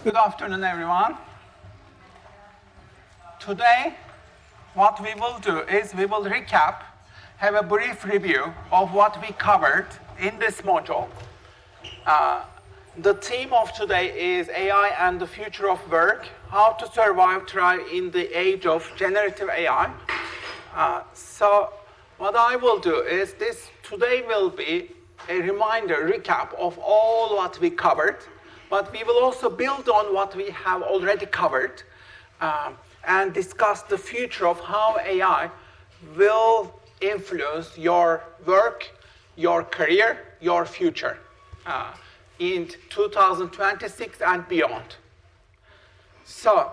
Good afternoon, everyone. Today, what we will do is we will recap, have a brief review of what we covered in this module. The theme of today is AI and the future of work, how to survive, thrive in the age of generative AI. So what I will do is this today will be a reminder, recap of all what we covered, but we will also build on what we have already covered and discuss the future of how AI will influence your work, your career, your future in 2026 and beyond. So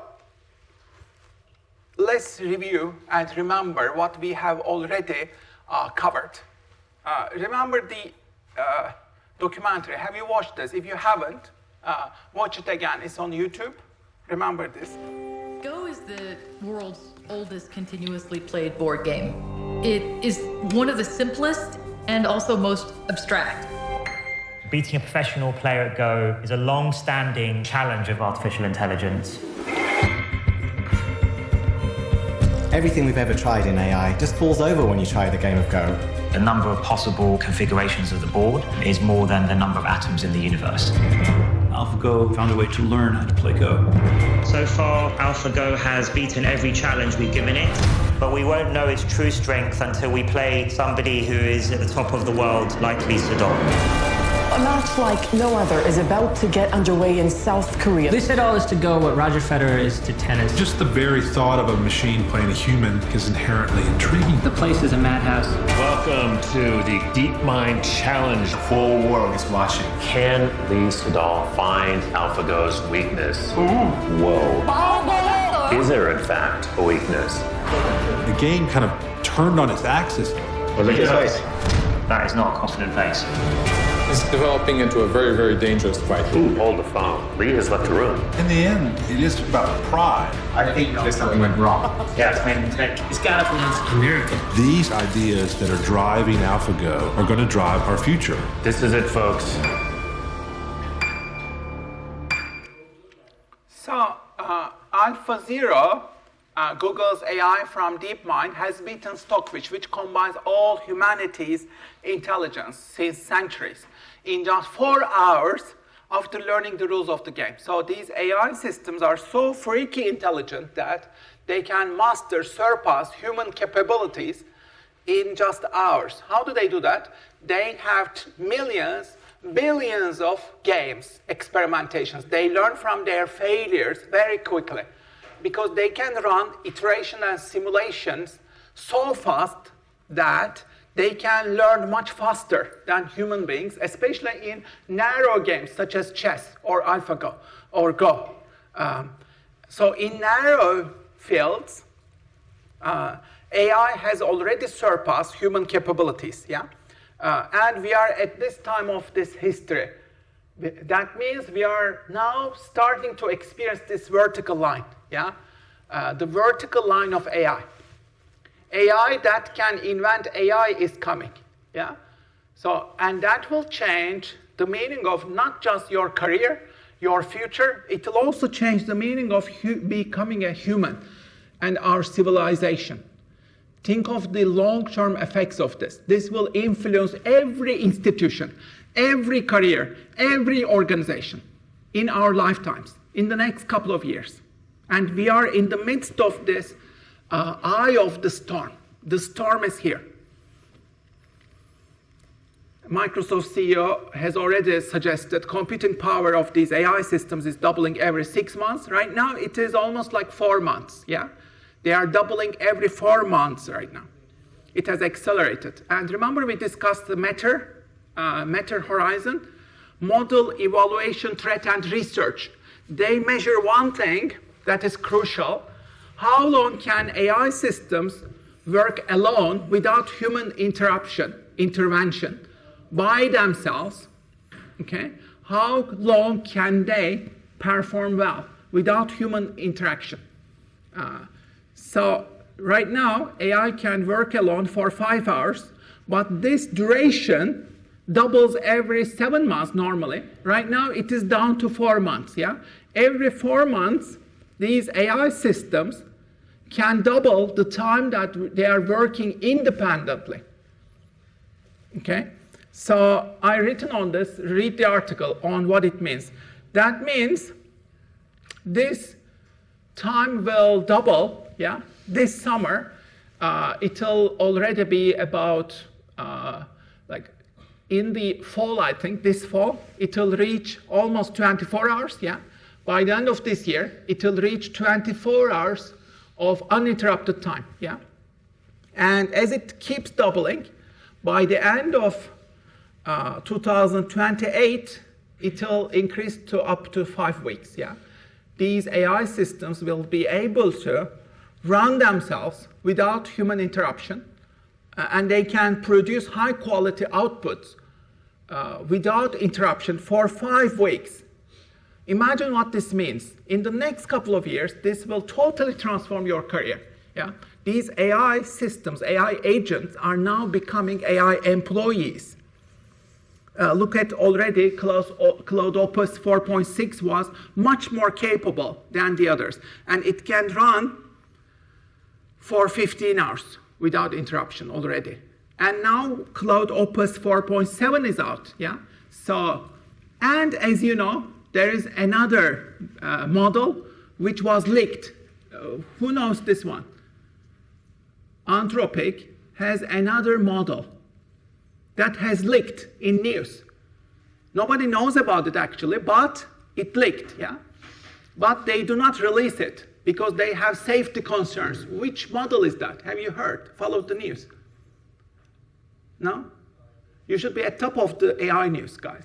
let's review and remember what we have already covered. Remember the documentary. Have you watched this? If you haven't, watch it again. It's on YouTube. Remember this. Go is the world's oldest continuously played board game. It is one of the simplest and also most abstract. Beating a professional player at Go is a long-standing challenge of artificial intelligence. Everything we've ever tried in AI just falls over when you try the game of Go. The number of possible configurations of the board is more than the number of atoms in the universe. AlphaGo found a way to learn how to play Go. So far, AlphaGo has beaten every challenge we've given it. But we won't know its true strength until we play somebody who is at the top of the world, like Lee Sedol. A match like no other is about to get underway in South Korea. Lee Sedol is to Go what Roger Federer is to tennis. Just the very thought of a machine playing a human is inherently intriguing. The place is a madhouse. Welcome to the DeepMind Challenge. The whole world is watching. Can Lee Sedol find AlphaGo's weakness? Whoa. Is there, in fact, a weakness? The game kind of turned on its axis. Well, look at his face. That is not a confident face. It's developing into a very, very dangerous fight. Ooh, hold the phone. Lee has left the room. In the end, it is about pride. I think there's something went wrong. Yeah, it's made a mistake. It's got to pronounce American. These ideas that are driving AlphaGo are going to drive our future. This is it, folks. So AlphaZero, Google's AI from DeepMind, has beaten Stockfish, which combines all humanity's intelligence since centuries, in just 4 hours after learning the rules of the game. So these AI systems are so freaky intelligent that they can master, surpass human capabilities in just hours. How do they do that? They have millions, billions of games, experimentations. They learn from their failures very quickly because they can run iteration and simulations so fast that they can learn much faster than human beings, especially in narrow games such as chess or AlphaGo or Go. So in narrow fields, AI has already surpassed human capabilities, yeah? And we are at this time of this history. That means we are now starting to experience this vertical line, yeah? The vertical line of AI. AI that can invent AI is coming, yeah? So, and that will change the meaning of not just your career, your future, it will also change the meaning of becoming a human and our civilization. Think of the long-term effects of this. This will influence every institution, every career, every organization in our lifetimes, in the next couple of years. And we are in the midst of this eye of the storm. The storm is here. Microsoft CEO has already suggested computing power of these AI systems is doubling every 6 months. Right now, it is almost like 4 months, yeah? They are doubling every 4 months right now. It has accelerated. And remember we discussed the Matter Horizon, model, evaluation, threat, and research. They measure one thing that is crucial. How long can AI systems work alone without human intervention by themselves? Okay? How long can they perform well without human interaction? So right now, AI can work alone for 5 hours, but this duration doubles every 7 months normally. Right now, it is down to 4 months, yeah? every 4 months, these AI systems can double the time that they are working independently. Okay? So I written on this, read the article on what it means. That means this time will double, yeah? This summer, it'll already be about, like in the fall, I think, this fall, it'll reach almost 24 hours, yeah? By the end of this year, it'll reach 24 hours of uninterrupted time, yeah? And as it keeps doubling, by the end of 2028, it'll increase to up to 5 weeks, yeah? These AI systems will be able to run themselves without human interruption, and they can produce high quality outputs without interruption for 5 weeks. Imagine what this means. In the next couple of years, this will totally transform your career. Yeah? These AI systems, AI agents, are now becoming AI employees. Look at already, Cloud Opus 4.6 was much more capable than the others. And it can run for 15 hours without interruption already. And now Cloud Opus 4.7 is out. Yeah? So, and as you know, there is another model which was leaked. Who knows this one? Anthropic has another model that has leaked in news. Nobody knows about it actually, but it leaked, yeah? But they do not release it because they have safety concerns. Which model is that? Have you heard? Followed the news? No? You should be at top of the AI news, guys.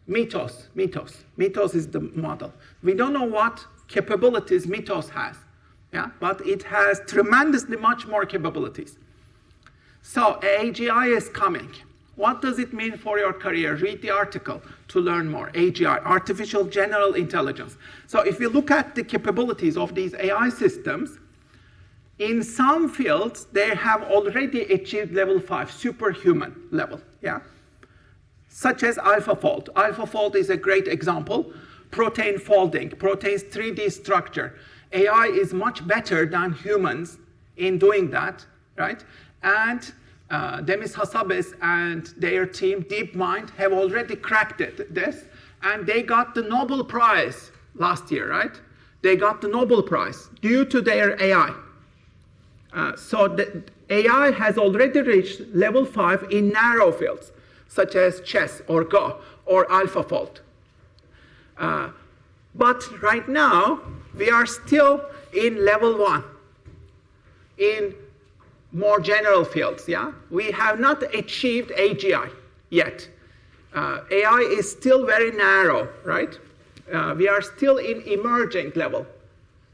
Mythos is the model. We don't know what capabilities Mythos has, yeah? But it has tremendously much more capabilities. So AGI is coming. What does it mean for your career? Read the article to learn more. AGI, Artificial General Intelligence. So if you look at the capabilities of these AI systems, in some fields, they have already achieved level 5, superhuman level, yeah? Such as AlphaFold. AlphaFold is a great example. Protein folding, protein's 3D structure. AI is much better than humans in doing that, right? And Demis Hassabis and their team, DeepMind, have already cracked this, and they got the Nobel Prize last year, right? They got the Nobel Prize due to their AI. So the AI has already reached level 5 in narrow fields, such as chess or Go or AlphaFold. But right now, we are still in level 1, in more general fields, yeah? We have not achieved AGI yet. AI is still very narrow, right? We are still in emerging level,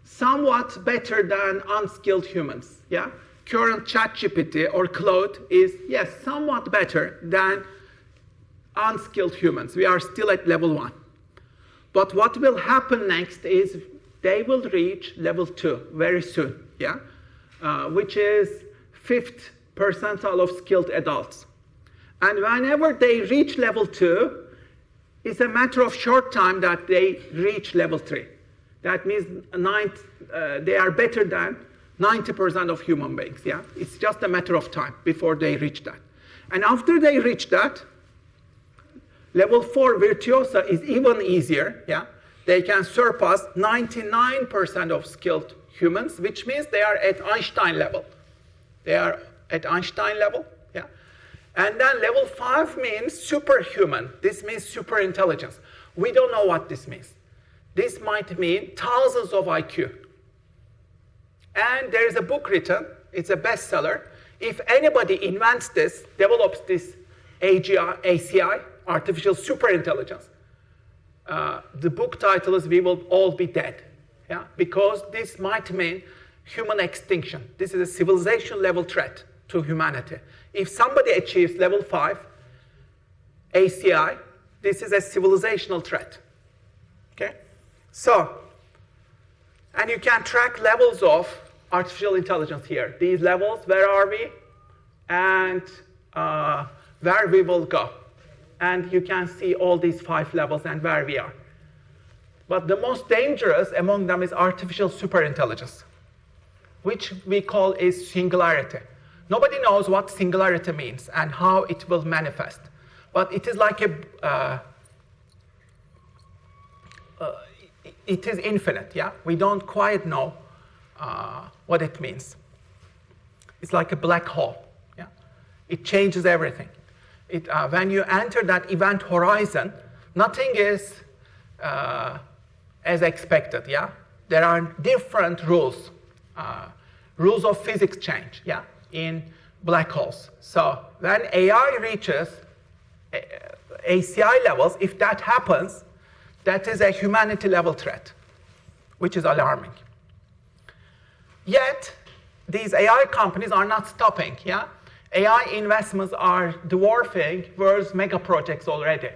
somewhat better than unskilled humans, yeah? Current ChatGPT or Claude is, yes, somewhat better than unskilled humans. We are still at level 1. But what will happen next is they will reach level 2 very soon, yeah? Which is 5th percentile of skilled adults. And whenever they reach level 2, it's a matter of short time that they reach level 3. That means they are better than 90% of human beings, yeah? It's just a matter of time before they reach that. And after they reach that, level 4 virtuosa is even easier, yeah? They can surpass 99% of skilled humans, which means they are at Einstein level. They are at Einstein level, yeah? And then level 5 means superhuman. This means super intelligence. We don't know what this means. This might mean thousands of IQ. And there is a book written, it's a bestseller. If anybody invents this, develops this ACI, artificial superintelligence, the book title is We Will All Be Dead, yeah? Because this might mean human extinction. This is a civilization level threat to humanity. If somebody achieves level 5 ACI, this is a civilizational threat, okay? So, and you can track levels of artificial intelligence here. These levels, where are we? And where we will go. And you can see all these 5 levels and where we are. But the most dangerous among them is artificial superintelligence, which we call is singularity. Nobody knows what singularity means and how it will manifest. But it is like it is infinite, yeah? We don't quite know what it means. It's like a black hole, yeah? It changes everything. When you enter that event horizon, nothing is as expected, yeah? There are different rules. Rules of physics change, yeah, in black holes. So when AI reaches ACI levels, if that happens, that is a humanity level threat, which is alarming. Yet, these AI companies are not stopping, yeah? AI investments are dwarfing world's mega projects already.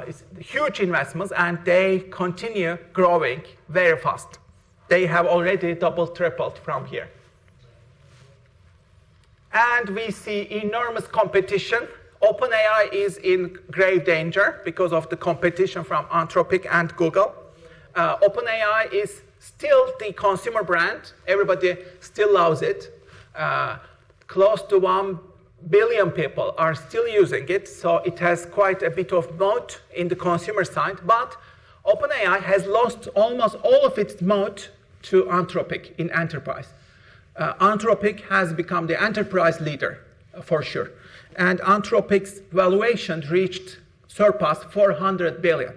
It's huge investments, and they continue growing very fast. They have already doubled, tripled from here. And we see enormous competition. OpenAI is in grave danger because of the competition from Anthropic and Google. OpenAI is still the consumer brand. Everybody still loves it. Close to 1 billion people are still using it, so it has quite a bit of moat in the consumer side. But OpenAI has lost almost all of its moat to Anthropic in enterprise. Anthropic has become the enterprise leader, for sure. And Anthropic's valuation surpassed 400 billion,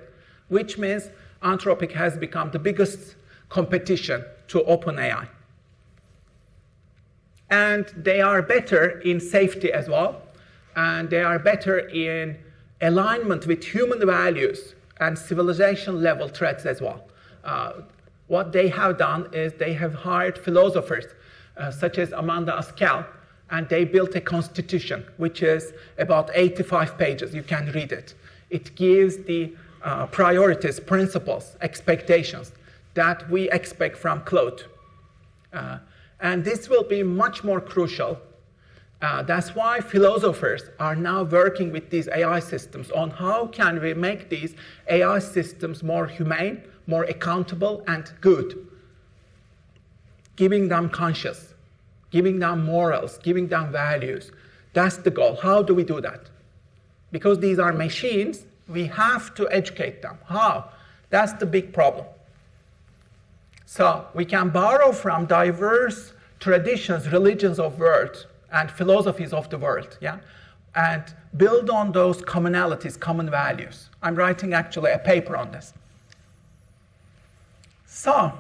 which means Anthropic has become the biggest competition to OpenAI. And they are better in safety as well, and they are better in alignment with human values and civilization level threats as well. What they have done is they have hired philosophers such as Amanda Ascal, and they built a constitution which is about 85 pages. You can read it. It gives the priorities, principles, expectations that we expect from Claude. And this will be much more crucial. That's why philosophers are now working with these AI systems on how can we make these AI systems more humane, more accountable, and good. Giving them conscience, giving them morals, giving them values. That's the goal. How do we do that? Because these are machines, we have to educate them. How? That's the big problem. So we can borrow from diverse traditions, religions of the world, and philosophies of the world, yeah? And build on those commonalities, common values. I'm writing actually a paper on this. So,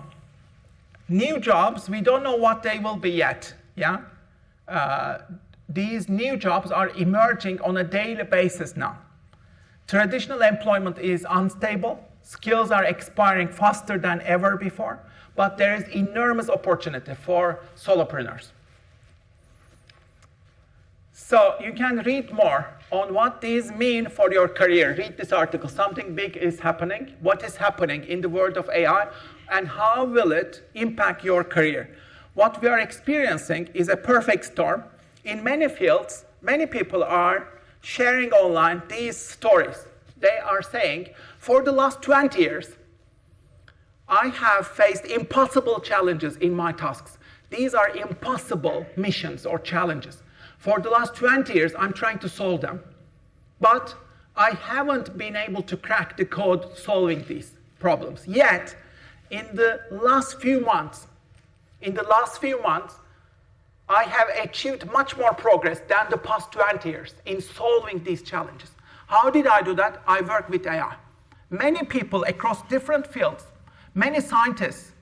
new jobs, we don't know what they will be yet, yeah? These new jobs are emerging on a daily basis now. Traditional employment is unstable. Skills are expiring faster than ever before, but there is enormous opportunity for solopreneurs. So you can read more on what these mean for your career. Read this article. Something big is happening. What is happening in the world of AI, and how will it impact your career? What we are experiencing is a perfect storm. In many fields, many people are sharing online these stories. They are saying, for the last 20 years, I have faced impossible challenges in my tasks. These are impossible missions or challenges. For the last 20 years, I'm trying to solve them. But I haven't been able to crack the code solving these problems. Yet, in the last few months, I have achieved much more progress than the past 20 years in solving these challenges. How did I do that? I work with AI. Many people across different fields, many scientists,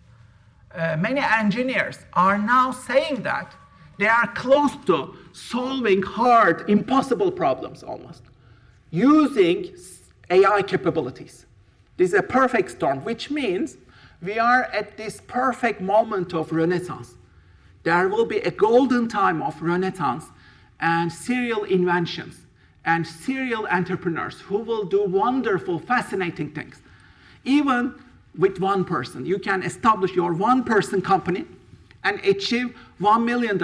many engineers are now saying that they are close to solving hard, impossible problems almost, using AI capabilities. This is a perfect storm, which means we are at this perfect moment of renaissance. There will be a golden time of renaissance and serial inventions and serial entrepreneurs who will do wonderful, fascinating things. Even with one person, you can establish your one-person company and achieve $1 million.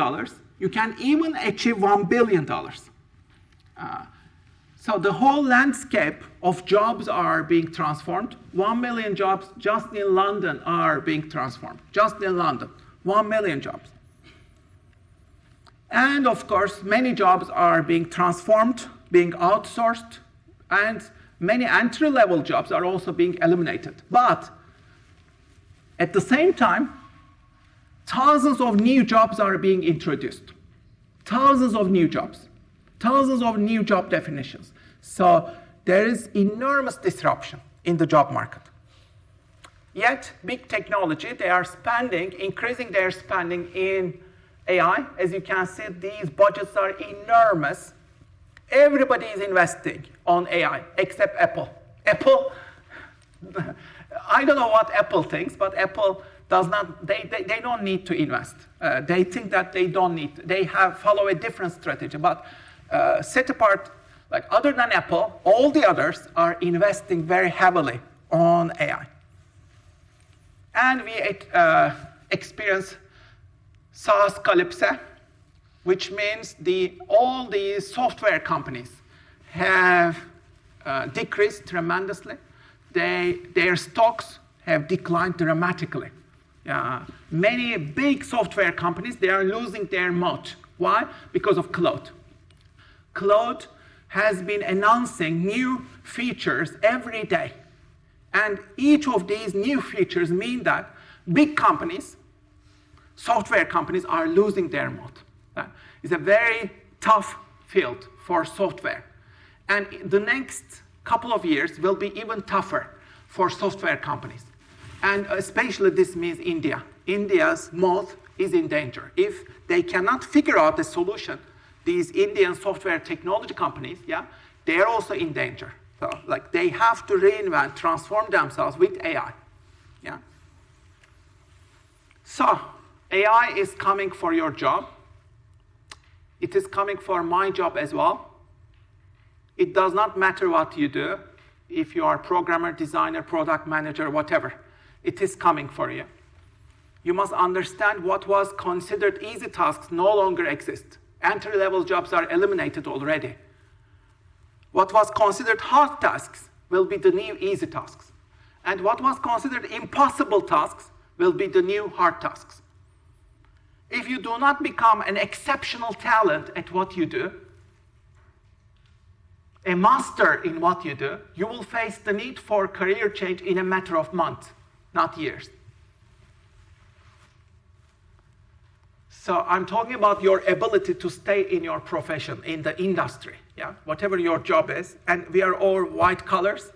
You can even achieve $1 billion. So the whole landscape of jobs are being transformed. 1 million jobs just in London are being transformed. Just in London, 1 million jobs. And of course, many jobs are being transformed, being outsourced, and many entry-level jobs are also being eliminated. But at the same time, thousands of new jobs are being introduced. Thousands of new jobs. Thousands of new job definitions. So there is enormous disruption in the job market. Yet, big technology, they are spending, increasing their spending in AI. As you can see, these budgets are enormous. Everybody is investing on AI, except Apple. Apple, I don't know what Apple thinks, but Apple does not, they don't need to invest. They think that they don't need, they follow a different strategy. But set apart, like other than Apple, all the others are investing very heavily on AI. And we experience SaaS calypso, which means all the software companies have decreased tremendously. Their stocks have declined dramatically. Many big software companies, they are losing their moat. Why? Because of cloud. Cloud has been announcing new features every day. And each of these new features mean that big companies, software companies, are losing their moat. It's a very tough field for software. And the next couple of years will be even tougher for software companies. And especially this means India. India's moat is in danger. If they cannot figure out a solution, these Indian software technology companies, they're also in danger. So, like, they have to reinvent, transform themselves with AI. So, AI is coming for your job. It is coming for my job as well. It does not matter what you do, if you are programmer, designer, product manager, whatever. It is coming for you. You must understand what was considered easy tasks no longer exist. Entry-level jobs are eliminated already. What was considered hard tasks will be the new easy tasks. And what was considered impossible tasks will be the new hard tasks. If you do not become an exceptional talent at what you do, a master in what you do, you will face the need for career change in a matter of months, not years. So I'm talking about your ability to stay in your profession, in the industry, whatever your job is. And we are all white collars,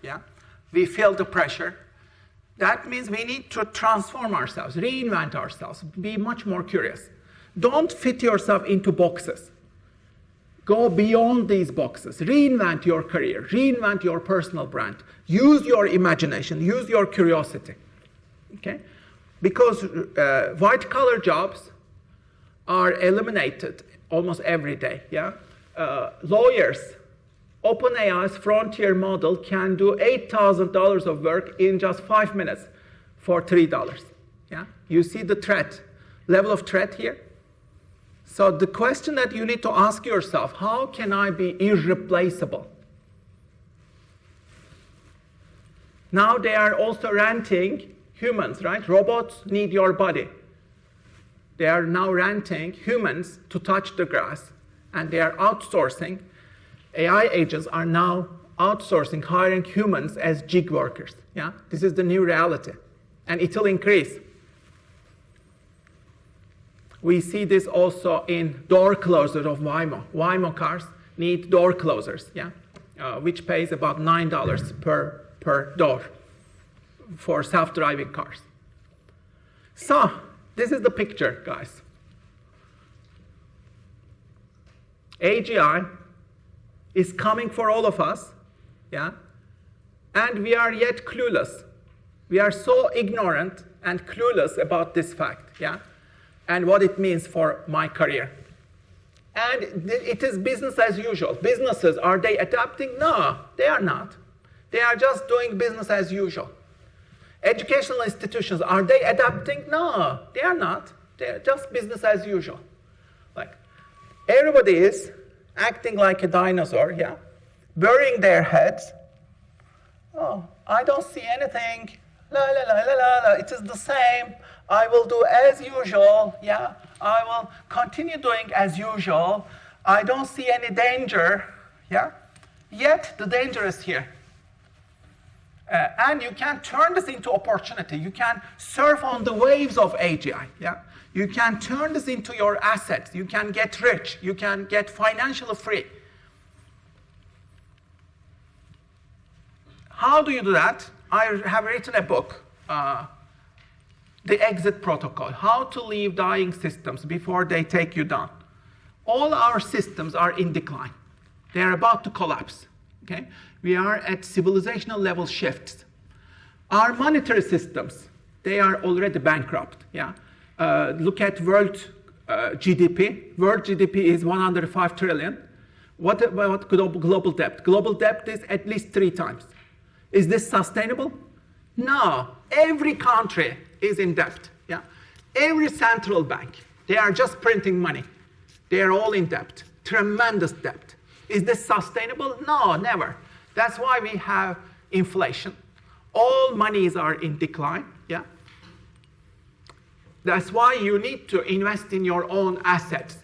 we feel the pressure. That means we need to transform ourselves, reinvent ourselves, be much more curious. Don't fit yourself into boxes. Go beyond these boxes. Reinvent your career, reinvent your personal brand. Use your imagination, use your curiosity, okay? Because white-collar jobs are eliminated almost every day, lawyers, OpenAI's frontier model can do $8,000 of work in just 5 minutes for $3, You see the threat, level of threat here? So the question that you need to ask yourself, how can I be irreplaceable? Now they are also renting humans, right? Robots need your body. They are now renting humans to touch the grass, and they are outsourcing. AI agents are now outsourcing, hiring humans as gig workers. This is the new reality, and it will increase. We see this also in door closers of Waymo. Waymo cars need door closers, which pays about $9 per door for self-driving cars. So this is the picture, guys. AGI is coming for all of us, and we are yet clueless. We are so ignorant and clueless about this fact, and what it means for my career. And it is business as usual. Businesses, are they adapting? No, they are not. They are just doing business as usual. Educational institutions, are they adapting? No, they are not. They're just business as usual. Like, everybody is acting like a dinosaur, burying their heads. Oh, I don't see anything. La la la la la la. It is the same. I will do as usual. Yeah, I will continue doing as usual. I don't see any danger. Yeah, yet the danger is here. And you can turn this into opportunity. You can surf on the waves of AGI. Yeah, you can turn this into your assets. You can get rich. You can get financially free. How do you do that? I have written a book, The Exit Protocol, How to Leave Dying Systems Before They Take You Down. All our systems are in decline. They are about to collapse. Okay? We are at civilizational level shifts. Our monetary systems, they are already bankrupt. Yeah? Look at world GDP. World GDP is 105 trillion. What about global debt? Global debt is at least 3 times. Is this sustainable? No. Every country is in debt. Yeah? Every central bank, they are just printing money. They are all in debt, tremendous debt. Is this sustainable? No, never. That's why we have inflation. All monies are in decline. Yeah? That's why you need to invest in your own assets.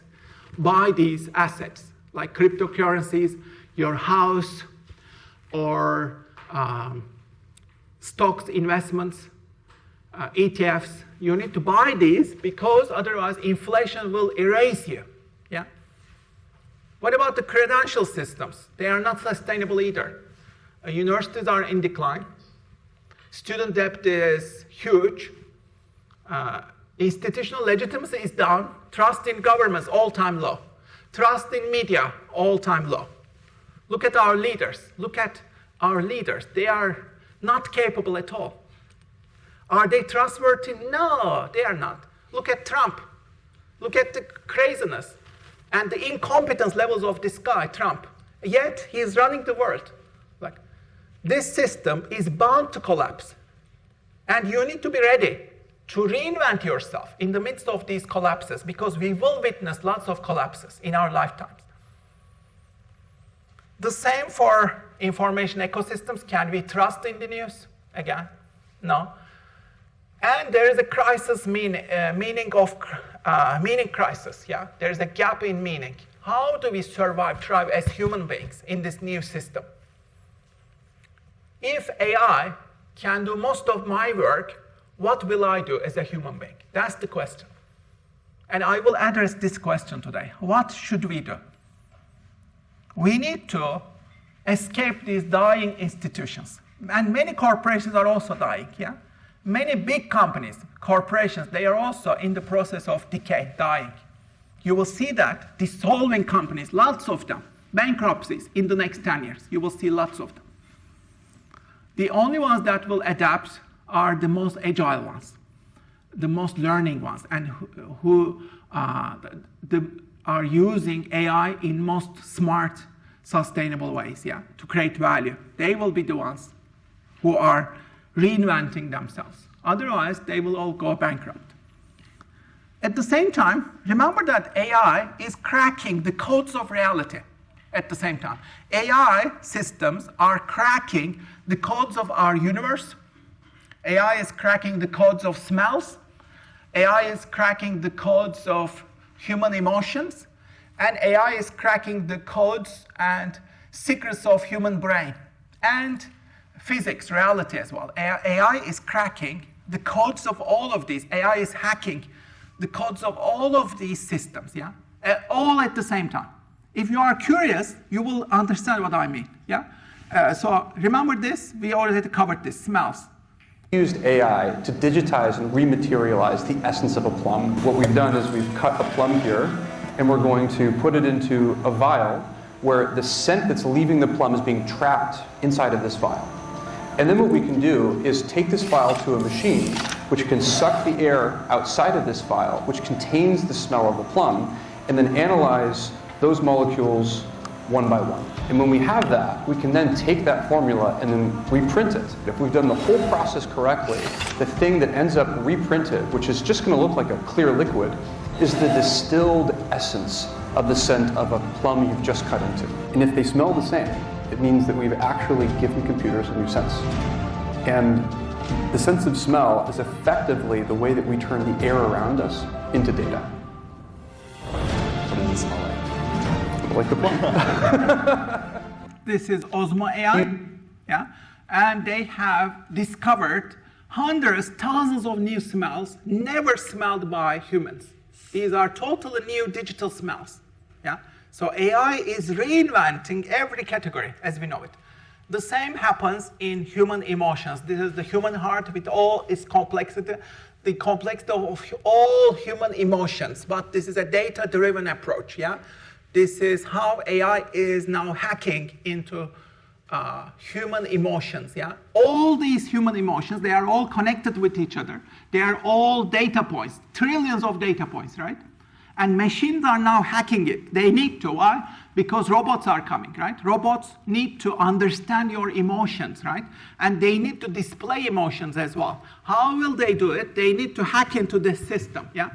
Buy these assets, like cryptocurrencies, your house, or stocks, investments, ETFs. You need to buy these because otherwise inflation will erase you. Yeah? What about the credential systems? They are not sustainable either. Universities are in decline. Student debt is huge. Institutional legitimacy is down. Trust in governments, all-time low. Trust in media, all-time low. Look at our leaders. Look at our leaders. They are not capable at all. Are they trustworthy? No, they are not. Look at Trump. Look at the craziness and the incompetence levels of this guy, Trump. Yet he is running the world. Like, this system is bound to collapse. And you need to be ready to reinvent yourself in the midst of these collapses, because we will witness lots of collapses in our lifetimes. The same for information ecosystems. Can we trust in the news? Again, no. And there is a crisis, meaning crisis. Yeah, there is a gap in meaning. How do we survive, thrive as human beings in this new system? If AI can do most of my work, what will I do as a human being? That's the question. And I will address this question today. What should we do? We need to escape these dying institutions. And many corporations are also dying, yeah? Many big companies, corporations, they are also in the process of decay, dying. You will see that dissolving companies, lots of them, bankruptcies in the next 10 years. You will see lots of them. The only ones that will adapt are the most agile ones, the most learning ones, and who are using AI in most smart, sustainable ways, yeah, to create value. They will be the ones who are reinventing themselves. Otherwise, they will all go bankrupt. At the same time, remember that AI is cracking the codes of reality at the same time. AI systems are cracking the codes of our universe. AI is cracking the codes of smells. AI is cracking the codes of human emotions. And AI is cracking the codes and secrets of human brain. And physics, reality as well. AI is cracking the codes of all of these. AI is hacking the codes of all of these systems, yeah? All at the same time. If you are curious, you will understand what I mean, yeah? So remember this, we already covered this, smells. Used AI to digitize and rematerialize the essence of a plum. What we've done is we've cut a plum here, and we're going to put it into a vial where the scent that's leaving the plum is being trapped inside of this vial. And then what we can do is take this vial to a machine which can suck the air outside of this vial, which contains the smell of the plum, and then analyze those molecules one by one. And when we have that, we can then take that formula and then reprint it. If we've done the whole process correctly, the thing that ends up reprinted, which is just going to look like a clear liquid, is the distilled essence of the scent of a plum you've just cut into. And if they smell the same, It means that we've actually given computers a new sense. And the sense of smell is effectively the way that we turn the air around us into data. What does it smell like? Like the plum. This is Osmo AI, yeah? And they have discovered hundreds, thousands of new smells never smelled by humans. These are totally new digital smells, yeah? So AI is reinventing every category as we know it. The same happens in human emotions. This is the human heart with all its complexity, the complexity of all human emotions. But this is a data-driven approach, yeah? This is how AI is now hacking into human emotions, yeah? All these human emotions, they are all connected with each other. They are all data points, trillions of data points, right? And machines are now hacking it. They need to. Why? Because robots are coming, right? Robots need to understand your emotions, right? And they need to display emotions as well. How will they do it? They need to hack into this system, yeah?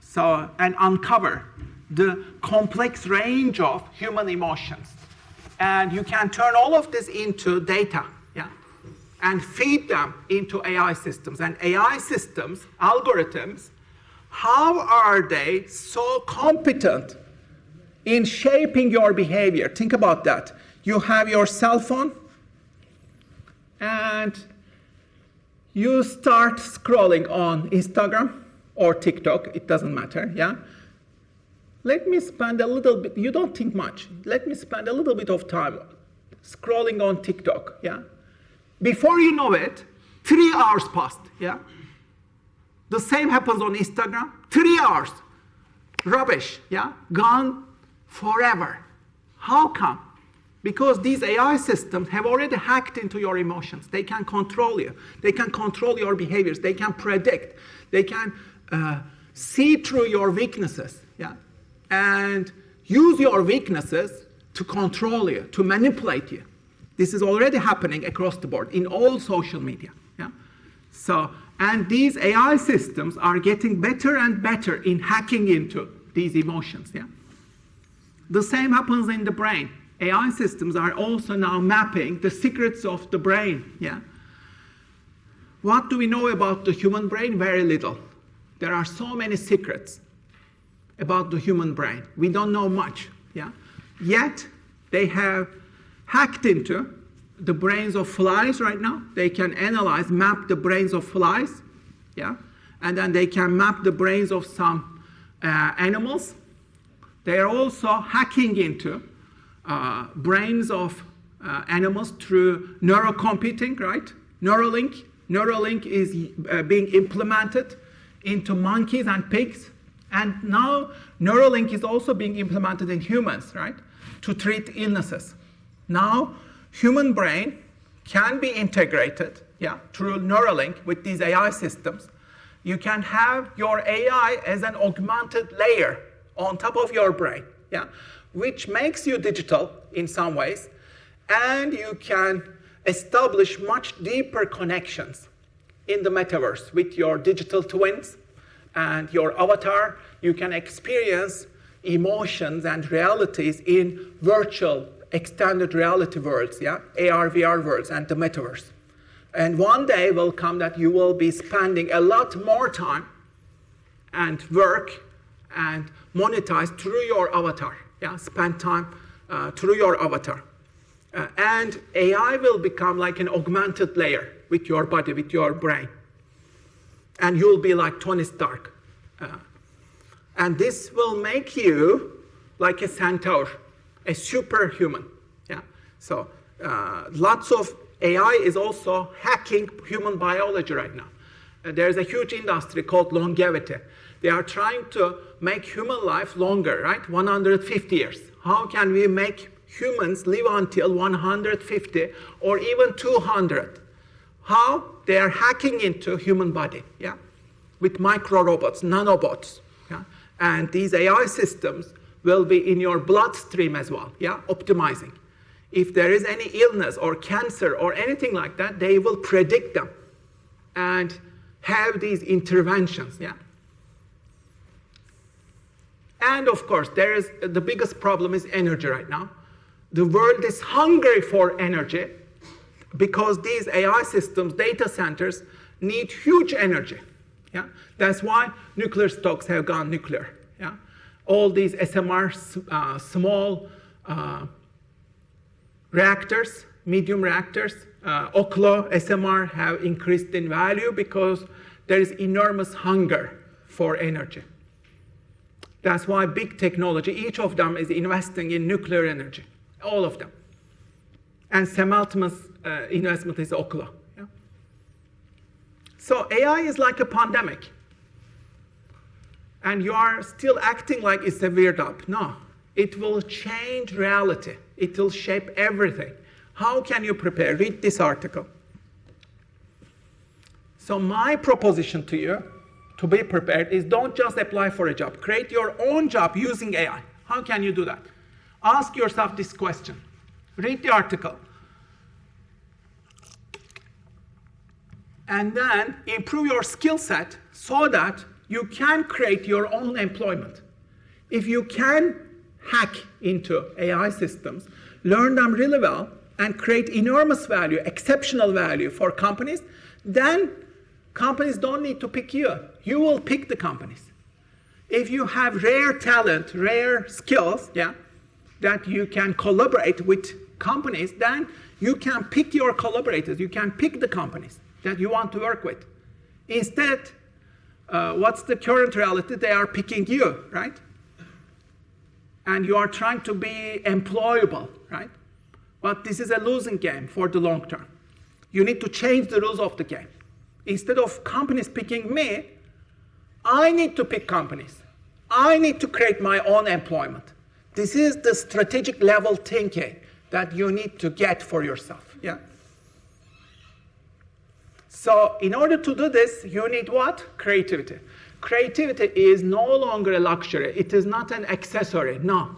So, and uncover the complex range of human emotions. And you can turn all of this into data, yeah? And feed them into AI systems. And AI systems, algorithms, how are they so competent in shaping your behavior? Think about that. You have your cell phone, and you start scrolling on Instagram or TikTok, it doesn't matter, yeah? Let me spend a little bit, you don't think much, let me spend a little bit of time scrolling on TikTok, yeah? Before you know it, 3 hours passed, yeah? The same happens on Instagram, 3 hours. Rubbish, yeah? Gone forever. How come? Because these AI systems have already hacked into your emotions. They can control you. They can control your behaviors. They can predict. They can see through your weaknesses, yeah? And use your weaknesses to control you, to manipulate you. This is already happening across the board in all social media, yeah? So, and these AI systems are getting better and better in hacking into these emotions, yeah? The same happens in the brain. AI systems are also now mapping the secrets of the brain, yeah? What do we know about the human brain? Very little. There are so many secrets about the human brain. We don't know much, yeah? Yet, they have hacked into the brains of flies right now. They can analyze, map the brains of flies, yeah? And then they can map the brains of some animals. They are also hacking into brains of animals through neurocomputing, right? Neuralink. Neuralink is being implemented into monkeys and pigs. And now Neuralink is also being implemented in humans, right? To treat illnesses. Now, human brain can be integrated, yeah, through Neuralink with these AI systems. You can have your AI as an augmented layer on top of your brain, yeah, which makes you digital in some ways, and you can establish much deeper connections in the metaverse with your digital twins and your avatar. You can experience emotions and realities in virtual extended reality worlds, yeah, AR, VR worlds, and the metaverse. And one day will come that you will be spending a lot more time and work and monetize through your avatar, yeah, spend time through your avatar. And AI will become like an augmented layer with your body, with your brain. And you'll be like Tony Stark. And this will make you like a centaur, a superhuman, yeah? So lots of AI is also hacking human biology right now. There's a huge industry called longevity. They are trying to make human life longer, right? 150 years. How can we make humans live until 150 or even 200? How? They are hacking into human body, yeah? With micro robots, nanobots, yeah? And these AI systems will be in your bloodstream as well, yeah? Optimizing. If there is any illness or cancer or anything like that, they will predict them and have these interventions, yeah? And of course, there is the biggest problem is energy right now. The world is hungry for energy because these AI systems, data centers, need huge energy. Yeah? That's why nuclear stocks have gone nuclear. Yeah? All these SMR, small reactors, medium reactors, Oklo, SMR have increased in value because there is enormous hunger for energy. That's why big technology, each of them is investing in nuclear energy, all of them. And Sam Altman's investment is Oklo. Yeah? So AI is like a pandemic. And you are still acting like it's a weird up. No, it will change reality. It will shape everything. How can you prepare? Read this article. So my proposition to you, to be prepared, is don't just apply for a job. Create your own job using AI. How can you do that? Ask yourself this question. Read the article. And then improve your skill set so that you can create your own employment. If you can hack into AI systems, learn them really well, and create enormous value, exceptional value for companies, then companies don't need to pick you. You will pick the companies. If you have rare talent, rare skills, yeah, that you can collaborate with companies, then you can pick your collaborators. You can pick the companies that you want to work with. Instead, what's the current reality? They are picking you, right? And you are trying to be employable, right? But this is a losing game for the long term. You need to change the rules of the game. Instead of companies picking me, I need to pick companies. I need to create my own employment. This is the strategic level thinking that you need to get for yourself. Yeah? So in order to do this, you need what? Creativity. Creativity is no longer a luxury. It is not an accessory. No.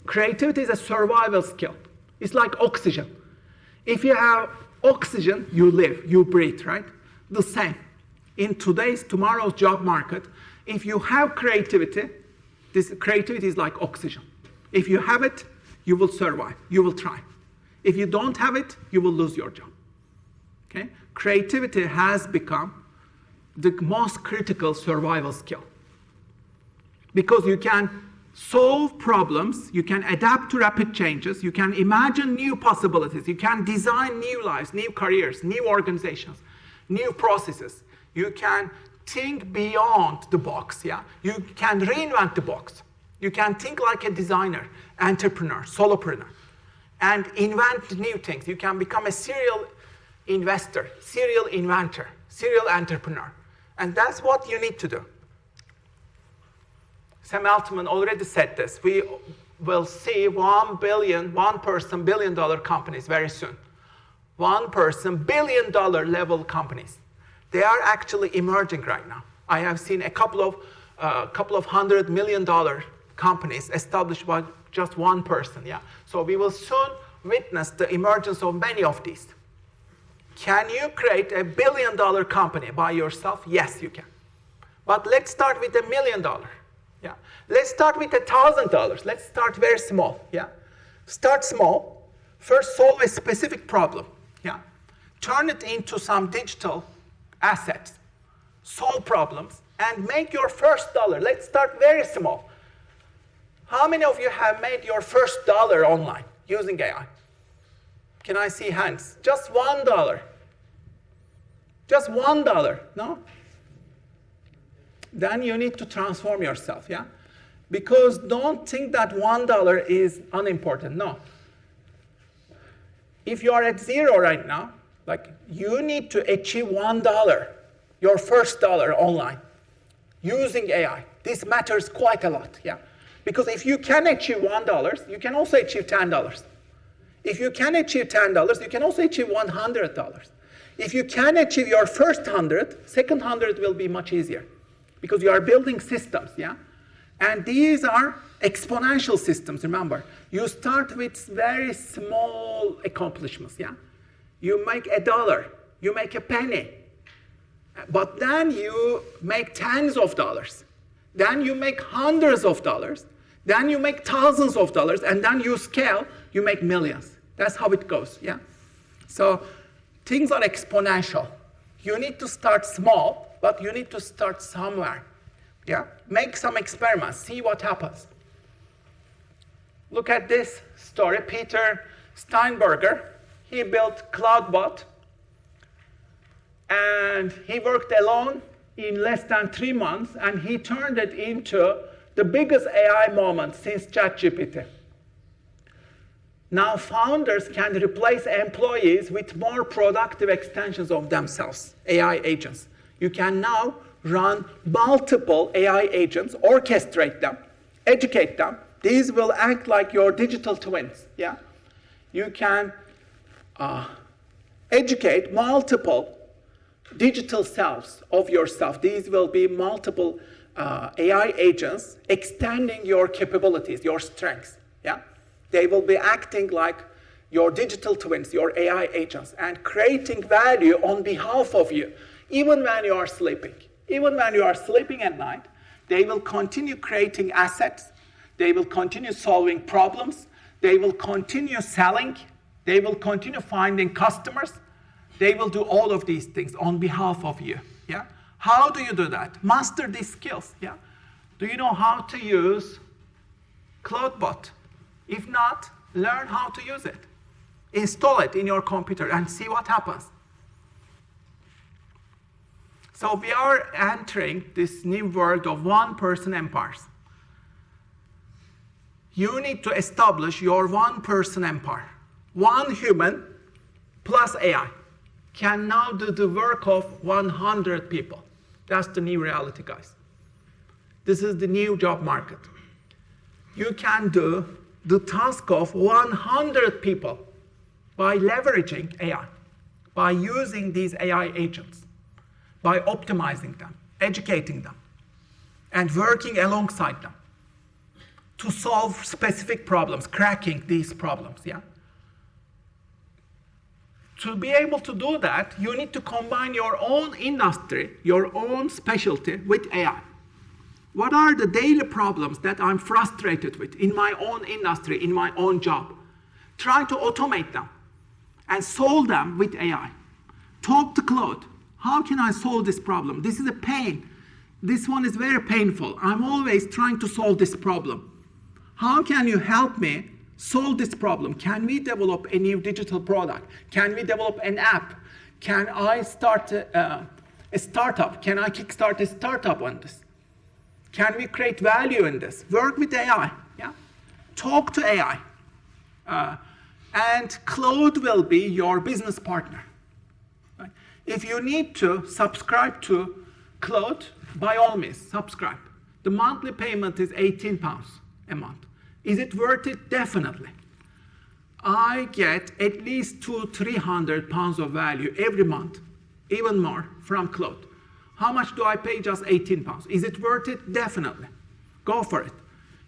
Creativity is a survival skill. It's like oxygen. If you have oxygen, you live, you breathe, right? The same. In tomorrow's job market, if you have creativity, this creativity is like oxygen. If you have it, you will survive, you will thrive. If you don't have it, you will lose your job. Okay? Creativity has become the most critical survival skill. Because you can solve problems, you can adapt to rapid changes, you can imagine new possibilities, you can design new lives, new careers, new organizations, new processes. You can think beyond the box, yeah? You can reinvent the box. You can think like a designer, entrepreneur, solopreneur, and invent new things. You can become a serial investor, serial inventor, serial entrepreneur. And that's what you need to do. Sam Altman already said this. We will see one-person billion-dollar companies very soon. One-person billion-dollar level companies. They are actually emerging right now. I have seen a couple of $100 million companies established by just one person. Yeah. So we will soon witness the emergence of many of these. Can you create a billion-dollar company by yourself? Yes, you can. But let's start with $1 million. Yeah. Let's start with $1,000. Let's start very small. Yeah. Start small. First, solve a specific problem. Yeah. Turn it into some digital assets. Solve problems and make your first dollar. Let's start very small. How many of you have made your first dollar online using AI? Can I see hands? Just $1. Just $1, no? Then you need to transform yourself, yeah? Because don't think that $1 is unimportant, no. If you are at zero right now, like you need to achieve $1, your first dollar online, using AI. This matters quite a lot, yeah? Because if you can achieve $1, you can also achieve $10. If you can achieve $10, you can also achieve $100. If you can achieve your first 100, second 100 will be much easier because you are building systems, yeah? And these are exponential systems, remember. You start with very small accomplishments, yeah? You make $1, you make a penny, but then you make tens of dollars. Then you make hundreds of dollars. Then you make thousands of dollars, and then you scale. you make millions. That's how it goes, yeah? So things are exponential. You need to start small, but you need to start somewhere, yeah? Make some experiments, see what happens. Look at this story. Peter Steinberger, he built CloudBot, and he worked alone in less than 3 months, and he turned it into the biggest AI moment since ChatGPT. Now founders can replace employees with more productive extensions of themselves, AI agents. You can now run multiple AI agents, orchestrate them, educate them. These will act like your digital twins, yeah? You can educate multiple digital selves of yourself. These will be multiple AI agents extending your capabilities, your strengths, yeah? They will be acting like your digital twins, your AI agents, and creating value on behalf of you, even when you are sleeping. Even when you are sleeping at night, they will continue creating assets, they will continue solving problems, they will continue selling, they will continue finding customers, they will do all of these things on behalf of you, yeah? How do you do that? Master these skills, yeah? Do you know how to use CloudBot? If not, learn how to use it. Install it in your computer and see what happens. So we are entering this new world of one-person empires. You need to establish your one-person empire. One human plus AI can now do the work of 100 people. That's the new reality, guys. This is the new job market. You can do the task of 100 people by leveraging AI, by using these AI agents, by optimizing them, educating them, and working alongside them to solve specific problems, cracking these problems, yeah? To be able to do that, you need to combine your own industry, your own specialty with AI. What are the daily problems that I'm frustrated with in my own industry, in my own job? Try to automate them and solve them with AI. Talk to Claude. How can I solve this problem? This is a pain. This one is very painful. I'm always trying to solve this problem. How can you help me solve this problem? Can we develop a new digital product? Can we develop an app? Can I start a startup? Can I kickstart a startup on this? Can we create value in this? Work with AI, yeah? Talk to AI. And Claude will be your business partner. Right? If you need to subscribe to Claude, by all means, subscribe. The monthly payment is £18 a month. Is it worth it? Definitely. I get at least £200-300 of value every month, even more, from Claude. How much do I pay? Just £18. Is it worth it? Definitely. Go for it.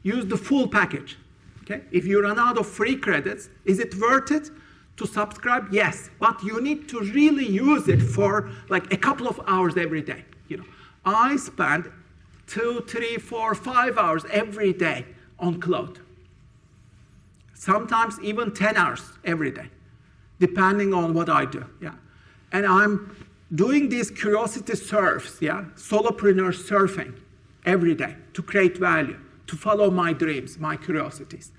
Use the full package. Okay? If you run out of free credits, is it worth it to subscribe? Yes, but you need to really use it for like a couple of hours every day. You know, I spend 2, 3, 4, 5 hours every day on Claude. Sometimes even 10 hours every day, depending on what I do. Yeah, and I'm doing these curiosity surfs, yeah, solopreneur surfing every day to create value, to follow my dreams, my curiosities.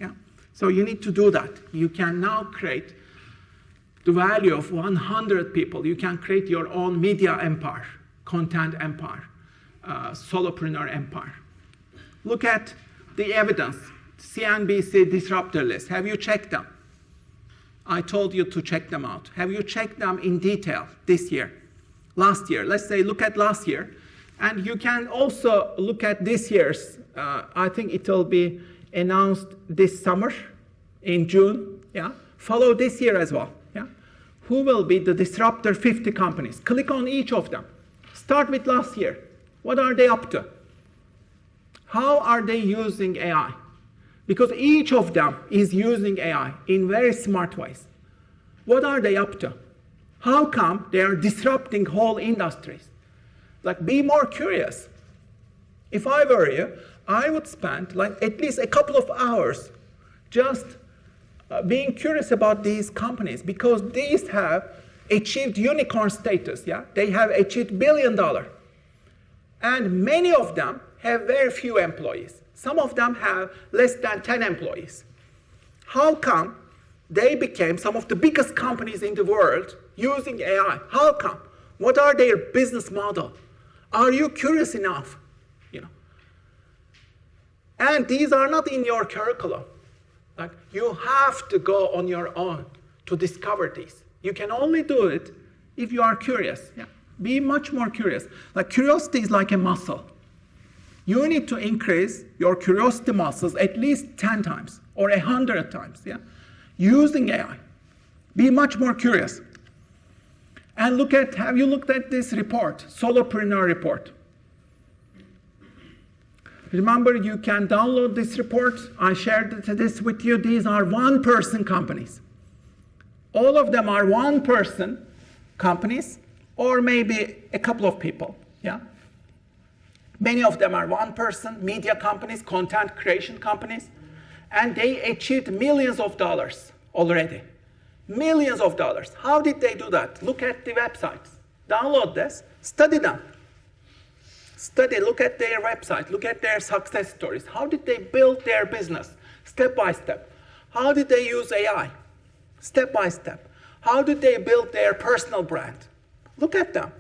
Yeah, so you need to do that. You can now create the value of 100 people. You can create your own media empire, content empire, solopreneur empire. Look at the evidence. CNBC disruptor list. Have you checked them? I told you to check them out. Have you checked them in detail this year? Last year? Let's say look at last year. And you can also look at this year's. I think it will be announced this summer in June. Yeah. Follow this year as well. Yeah. Who will be the disruptor 50 companies? Click on each of them. Start with last year. What are they up to? How are they using AI? Because each of them is using AI in very smart ways. What are they up to? How come they are disrupting whole industries? Like, be more curious. If I were you, I would spend like at least a couple of hours just being curious about these companies because these have achieved unicorn status. Yeah, they have achieved $1 billion, and many of them have very few employees. Some of them have less than 10 employees. How come they became some of the biggest companies in the world using AI? How come? What are their business model? Are you curious enough? And these are not in your curriculum. Like, you have to go on your own to discover these. You can only do it if you are curious. Yeah? Be much more curious. Like, curiosity is like a muscle. You need to increase your curiosity muscles at least 10 times or 100 times, yeah? Using AI. Be much more curious. And have you looked at this report, Solopreneur report? Remember, you can download this report. I shared this with you. These are one-person companies. All of them are one-person companies, or maybe a couple of people, yeah? Many of them are one-person media companies, content creation companies, and they achieved millions of dollars already. Millions of dollars. How did they do that? Look at the websites. Download this, study them. Look at their website, look at their success stories. How did they build their business? Step by step. How did they use AI? Step by step. How did they build their personal brand? Look at them.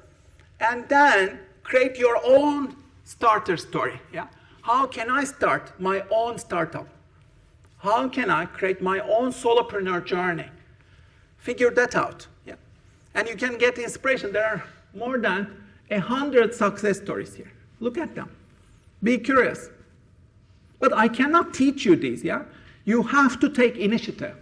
And then create your own starter story. Yeah? How can I start my own startup? How can I create my own solopreneur journey? Figure that out. Yeah? And you can get inspiration. There are more than 100 success stories here. Look at them. Be curious. But I cannot teach you these, yeah? You have to take initiative.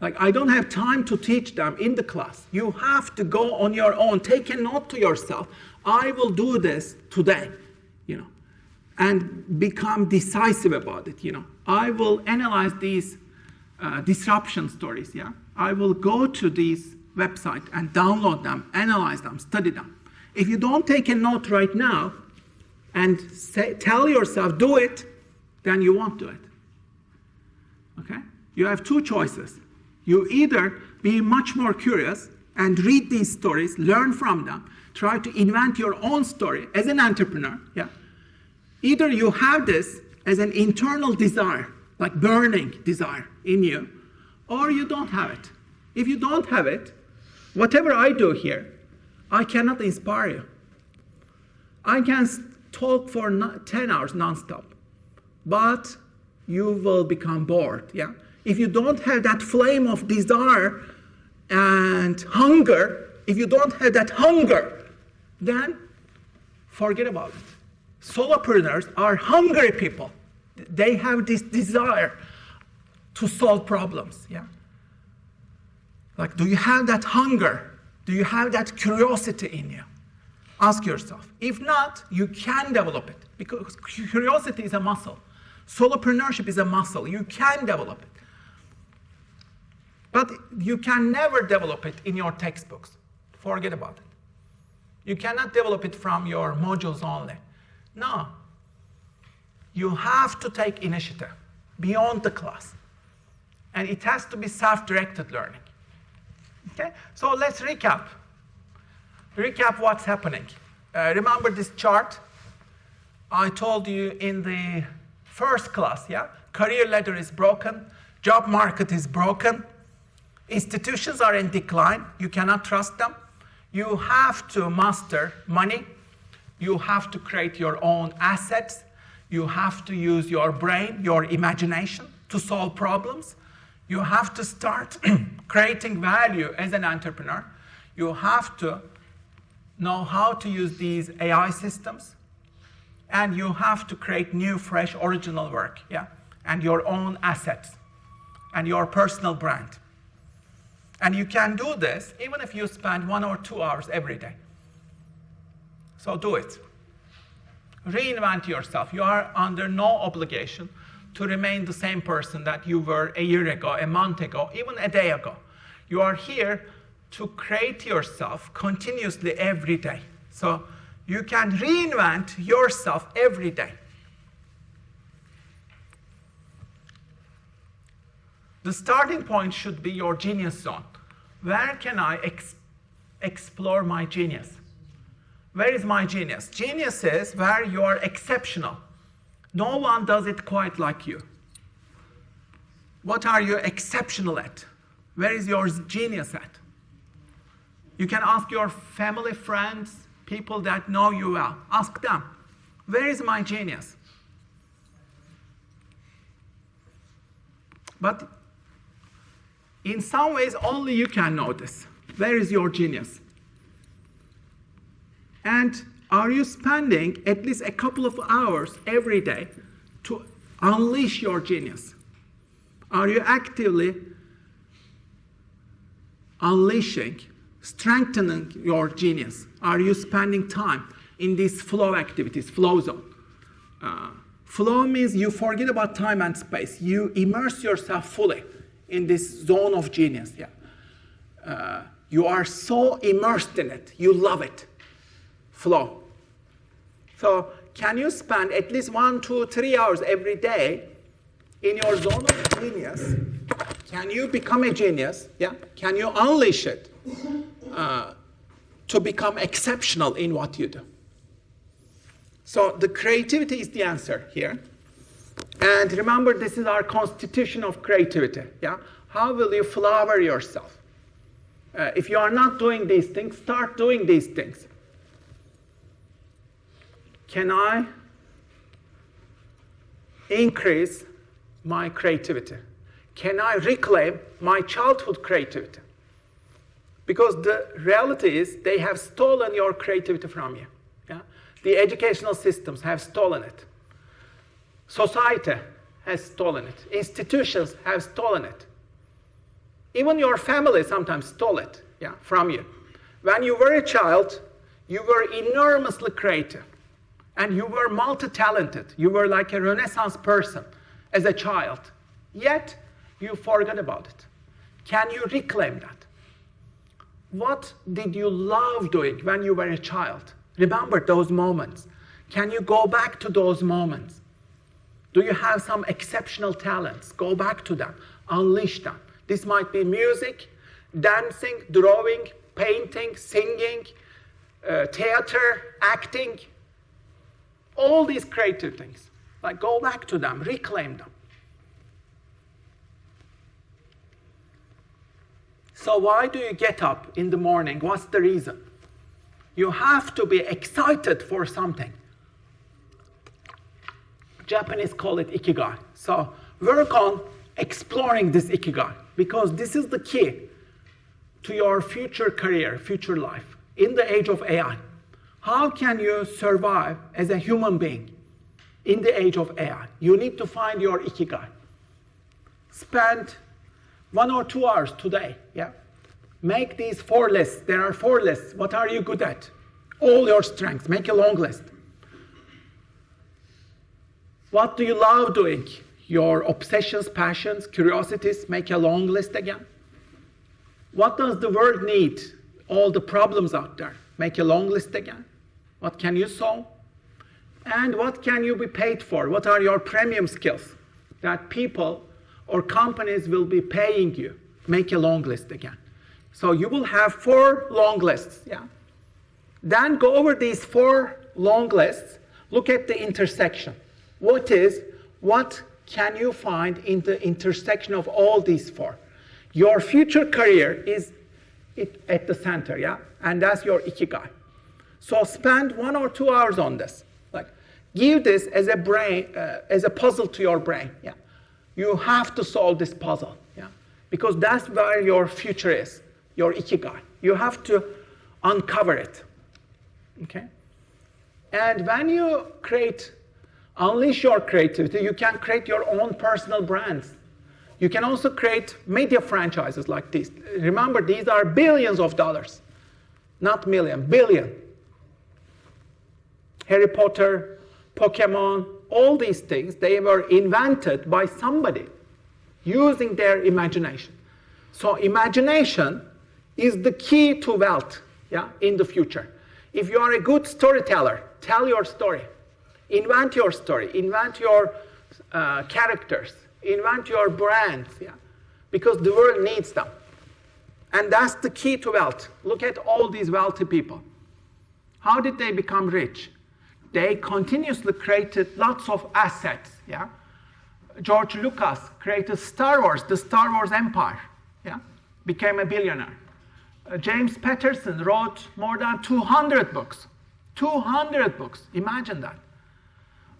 Like, I don't have time to teach them in the class. You have to go on your own. Take a note to yourself. I will do this today, and become decisive about it, I will analyze these disruption stories, yeah? I will go to these website and download them, analyze them, study them. If you don't take a note right now and tell yourself, do it, then you won't do it. Okay? You have two choices. You either be much more curious and read these stories, learn from them, try to invent your own story as an entrepreneur. Yeah? Either you have this as an internal desire, like burning desire in you, or you don't have it. If you don't have it, whatever I do here, I cannot inspire you. I can talk for 10 hours nonstop, but you will become bored, yeah? If you don't have that flame of desire and hunger, if you don't have that hunger, then forget about it. Solopreneurs are hungry people. They have this desire to solve problems, yeah? Like, do you have that hunger? Do you have that curiosity in you? Ask yourself. If not, you can develop it, because curiosity is a muscle. Solopreneurship is a muscle. You can develop it. But you can never develop it in your textbooks. Forget about it. You cannot develop it from your modules only. No. You have to take initiative beyond the class. And it has to be self-directed learning. Okay? So let's recap. Recap what's happening. Remember this chart? I told you in the first class, yeah? Career ladder is broken. Job market is broken. Institutions are in decline. You cannot trust them. You have to master money. You have to create your own assets. You have to use your brain, your imagination to solve problems. You have to start creating value as an entrepreneur. You have to know how to use these AI systems. And you have to create new, fresh, original work, yeah? And your own assets and your personal brand. And you can do this even if you spend 1 or 2 hours every day. So do it. Reinvent yourself. You are under no obligation to remain the same person that you were a year ago, a month ago, even a day ago. You are here to create yourself continuously every day. So you can reinvent yourself every day. The starting point should be your genius zone. Where can I explore my genius? Where is my genius? Genius is where you are exceptional. No one does it quite like you. What are you exceptional at? Where is your genius at? You can ask your family, friends, people that know you well. Ask them, where is my genius? But in some ways, only you can know this. Where is your genius? And are you spending at least a couple of hours every day to unleash your genius? Are you actively unleashing, strengthening your genius? Are you spending time in these flow activities, flow zone? Flow means you forget about time and space. You immerse yourself fully in this zone of genius. Yeah. You are so immersed in it. You love it. Flow. So can you spend at least 1, 2, 3 hours every day in your zone of genius? Can you become a genius? Yeah. Can you unleash it to become exceptional in what you do? So the creativity is the answer here. And remember, this is our constitution of creativity. Yeah. How will you flower yourself? If you are not doing these things, start doing these things. Can I increase my creativity? Can I reclaim my childhood creativity? Because the reality is they have stolen your creativity from you. Yeah? The educational systems have stolen it. Society has stolen it. Institutions have stolen it. Even your family sometimes stole it, yeah, from you. When you were a child, you were enormously creative. And you were multi-talented. You were like a Renaissance person as a child. Yet, you forgot about it. Can you reclaim that? What did you love doing when you were a child? Remember those moments. Can you go back to those moments? Do you have some exceptional talents? Go back to them. Unleash them. This might be music, dancing, drawing, painting, singing, theater, acting. All these creative things. Like, go back to them, reclaim them. So why do you get up in the morning? What's the reason? You have to be excited for something. Japanese call it ikigai. So work on exploring this ikigai, because this is the key to your future career, future life, in the age of AI. How can you survive as a human being in the age of AI? You need to find your ikigai. Spend 1 or 2 hours today, yeah? Make these 4 lists. There are 4 lists. What are you good at? All your strengths. Make a long list. What do you love doing? Your obsessions, passions, curiosities. Make a long list again. What does the world need? All the problems out there. Make a long list again. What can you solve? And what can you be paid for? What are your premium skills that people or companies will be paying you? Make a long list again. So you will have 4 long lists. Yeah? Then go over these 4 long lists. Look at the intersection. What can you find in the intersection of all these 4? Your future career is at the center, yeah? And that's your ikigai. So spend 1 or 2 hours on this. Like, give this as a puzzle to your brain, yeah? You have to solve this puzzle, yeah? Because that's where your future is, your ikigai. You have to uncover it, okay? And when you unleash your creativity, you can create your own personal brands. You can also create media franchises like this. Remember, these are billions of dollars, not million, billion. Harry Potter, Pokemon, all these things, they were invented by somebody using their imagination. So imagination is the key to wealth, yeah, in the future. If you are a good storyteller, tell your story. Invent your story. Invent your characters. Invent your brands. Yeah? because the world needs them. And that's the key to wealth. Look at all these wealthy people. How did they become rich? They continuously created lots of assets. Yeah? George Lucas created Star Wars, the Star Wars empire. Yeah? Became a billionaire. James Patterson wrote more than 200 books. 200 books, imagine that.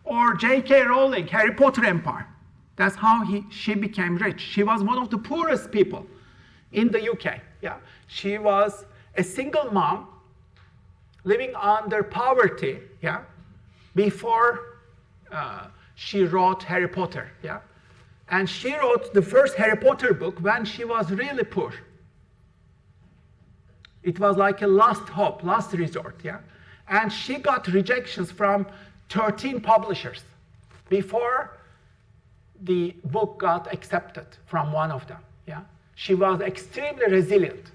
Or J.K. Rowling, Harry Potter empire. That's how she became rich. She was one of the poorest people in the UK. Yeah? She was a single mom living under poverty, yeah, before she wrote Harry Potter. Yeah? And she wrote the first Harry Potter book when she was really poor. It was like a last hope, last resort. Yeah? And she got rejections from 13 publishers before the book got accepted from one of them. Yeah? She was extremely resilient.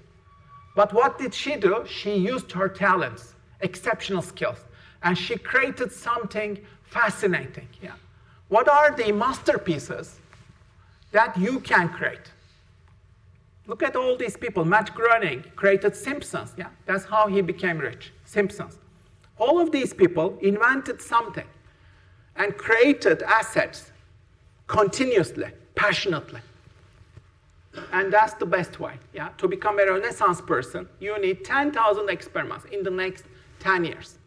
But what did she do? She used her talents, exceptional skills, and she created something fascinating. Yeah? What are the masterpieces that you can create? Look at all these people. Matt Groening created Simpsons. Yeah? That's how he became rich, Simpsons. All of these people invented something and created assets continuously, passionately. And that's the best way. Yeah? To become a Renaissance person, you need 10,000 experiments in the next 10 years.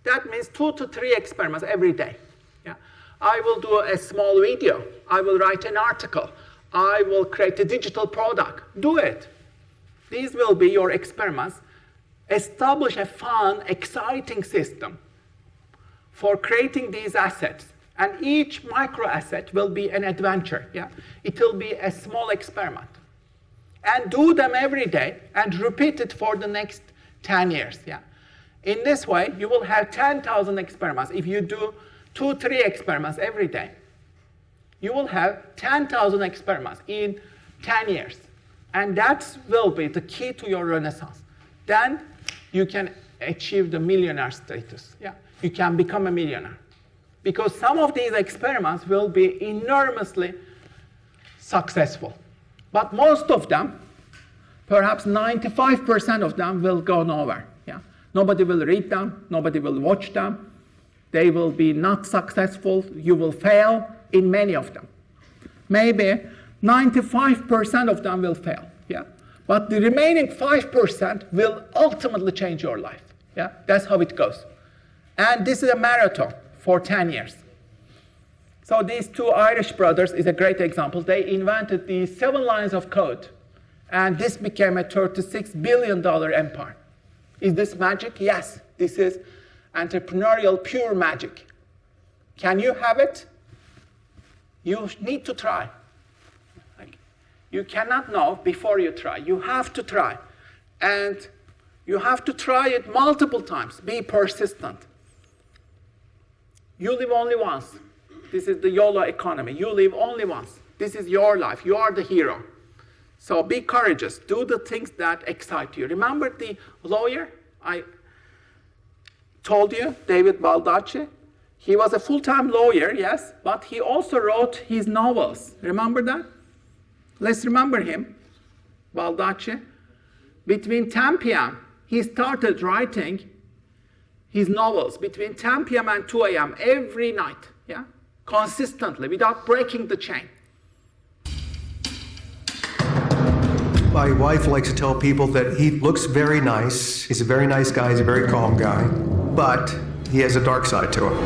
That means 2 to 3 experiments every day. Yeah? I will do a small video. I will write an article. I will create a digital product. Do it. These will be your experiments. Establish a fun, exciting system for creating these assets. And each micro asset will be an adventure. Yeah? It will be a small experiment. And do them every day and repeat it for the next 10 years. Yeah? In this way, you will have 10,000 experiments. If you do 2, 3 experiments every day, you will have 10,000 experiments in 10 years. And that will be the key to your Renaissance. Then you can achieve the millionaire status. Yeah? You can become a millionaire. Because some of these experiments will be enormously successful. But most of them, perhaps 95% of them, will go nowhere. Yeah? Nobody will read them. Nobody will watch them. They will be not successful. You will fail in many of them. Maybe 95% of them will fail. Yeah? But the remaining 5% will ultimately change your life. Yeah? That's how it goes. And this is a marathon for 10 years. So these 2 Irish brothers is a great example. They invented the 7 lines of code, and this became a $36 billion empire. Is this magic? Yes, this is entrepreneurial pure magic. Can you have it? You need to try. You cannot know before you try. You have to try. And you have to try it multiple times. Be persistent. You live only once. This is the YOLO economy. You live only once. This is your life. You are the hero. So be courageous. Do the things that excite you. Remember the lawyer I told you, David Baldacci? He was a full-time lawyer, yes, but he also wrote his novels. Remember that? Let's remember him, Baldacci. Between 10 p.m., he started writing his novels between 10 p.m. and 2 a.m. every night, yeah? Consistently, without breaking the chain. My wife likes to tell people that he looks very nice. He's a very nice guy. He's a very calm guy. But he has a dark side to him.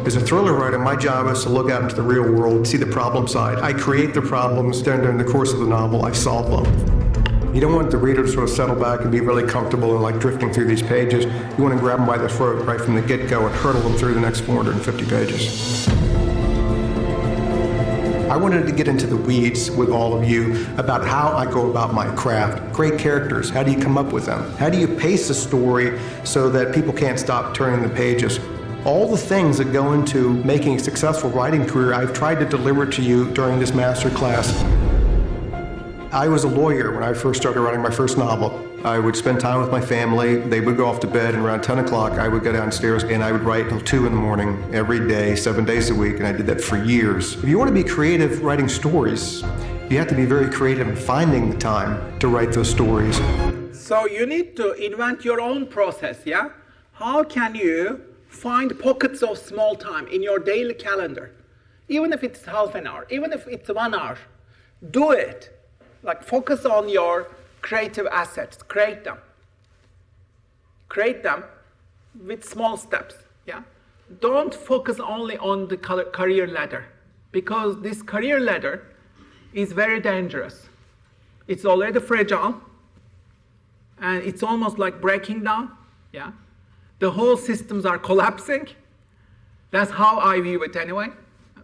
As a thriller writer, my job is to look out into the real world, see the problem side. I create the problems, then during the course of the novel, I solve them. You don't want the reader to sort of settle back and be really comfortable and like drifting through these pages. You want to grab them by the throat right from the get-go and hurdle them through the next 450 pages. I wanted to get into the weeds with all of you about how I go about my craft. Great characters, how do you come up with them? How do you pace a story so that people can't stop turning the pages? All the things that go into making a successful writing career, I've tried to deliver to you during this master class. I was a lawyer when I first started writing my first novel. I would spend time with my family. They would go off to bed, and around 10 o'clock, I would go downstairs and I would write till 2 in the morning every day, 7 days a week, and I did that for years. If you want to be creative writing stories, You have to be very creative in finding the time to write those stories. So you need to invent your own process, yeah? How can you find pockets of small time in your daily calendar? Even if it's half an hour, even if it's 1 hour, do it. Like focus on your creative assets, create them. Create them with small steps, yeah? Don't focus only on the career ladder, because this career ladder is very dangerous. It's already fragile, and it's almost like breaking down, yeah? The whole systems are collapsing. That's how I view it anyway.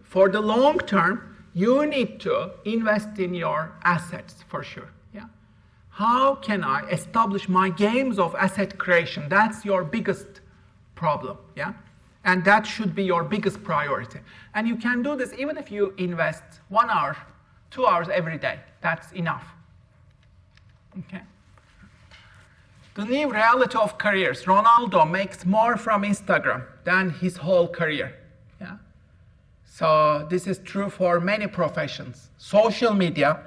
For the long term, you need to invest in your assets for sure, yeah? How can I establish my games of asset creation? That's your biggest problem, yeah? And that should be your biggest priority. And you can do this even if you invest 1 hour, 2 hours every day. That's enough, okay? The new reality of careers. Ronaldo makes more from Instagram than his whole career, yeah? So this is true for many professions. Social media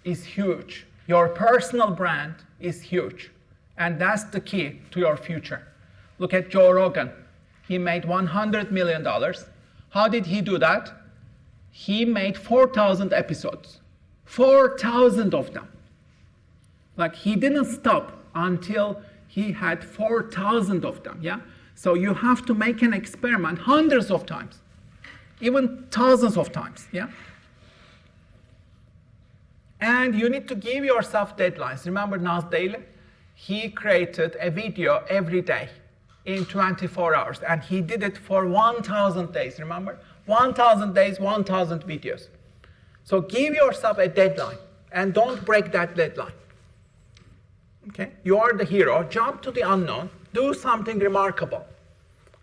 is huge. Your personal brand is huge. And that's the key to your future. Look at Joe Rogan. He made $100 million. How did he do that? He made 4,000 episodes. 4,000 of them. Like he didn't stop until he had 4,000 of them, yeah? So you have to make an experiment hundreds of times, even thousands of times, yeah? And you need to give yourself deadlines. Remember Nas Daily? He created a video every day in 24 hours, and he did it for 1,000 days, remember? 1,000 days, 1,000 videos. So give yourself a deadline, and don't break that deadline. Okay? You are the hero. Jump to the unknown. Do something remarkable.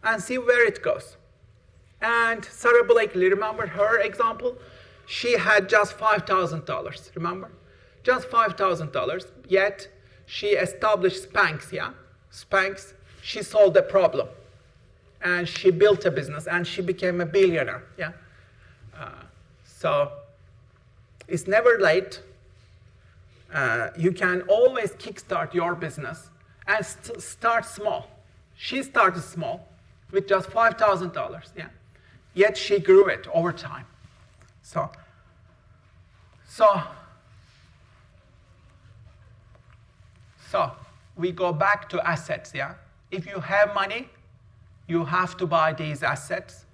And see where it goes. And Sarah Blakely, remember her example? She had just $5,000, remember? Just $5,000, yet she established Spanx, yeah? Spanx, she solved a problem. And she built a business, and she became a billionaire, yeah? So it's never late. You can always kickstart your business and start small. She started small with just $5,000, yeah? Yet she grew it over time. So we go back to assets, yeah? If you have money, you have to buy these assets.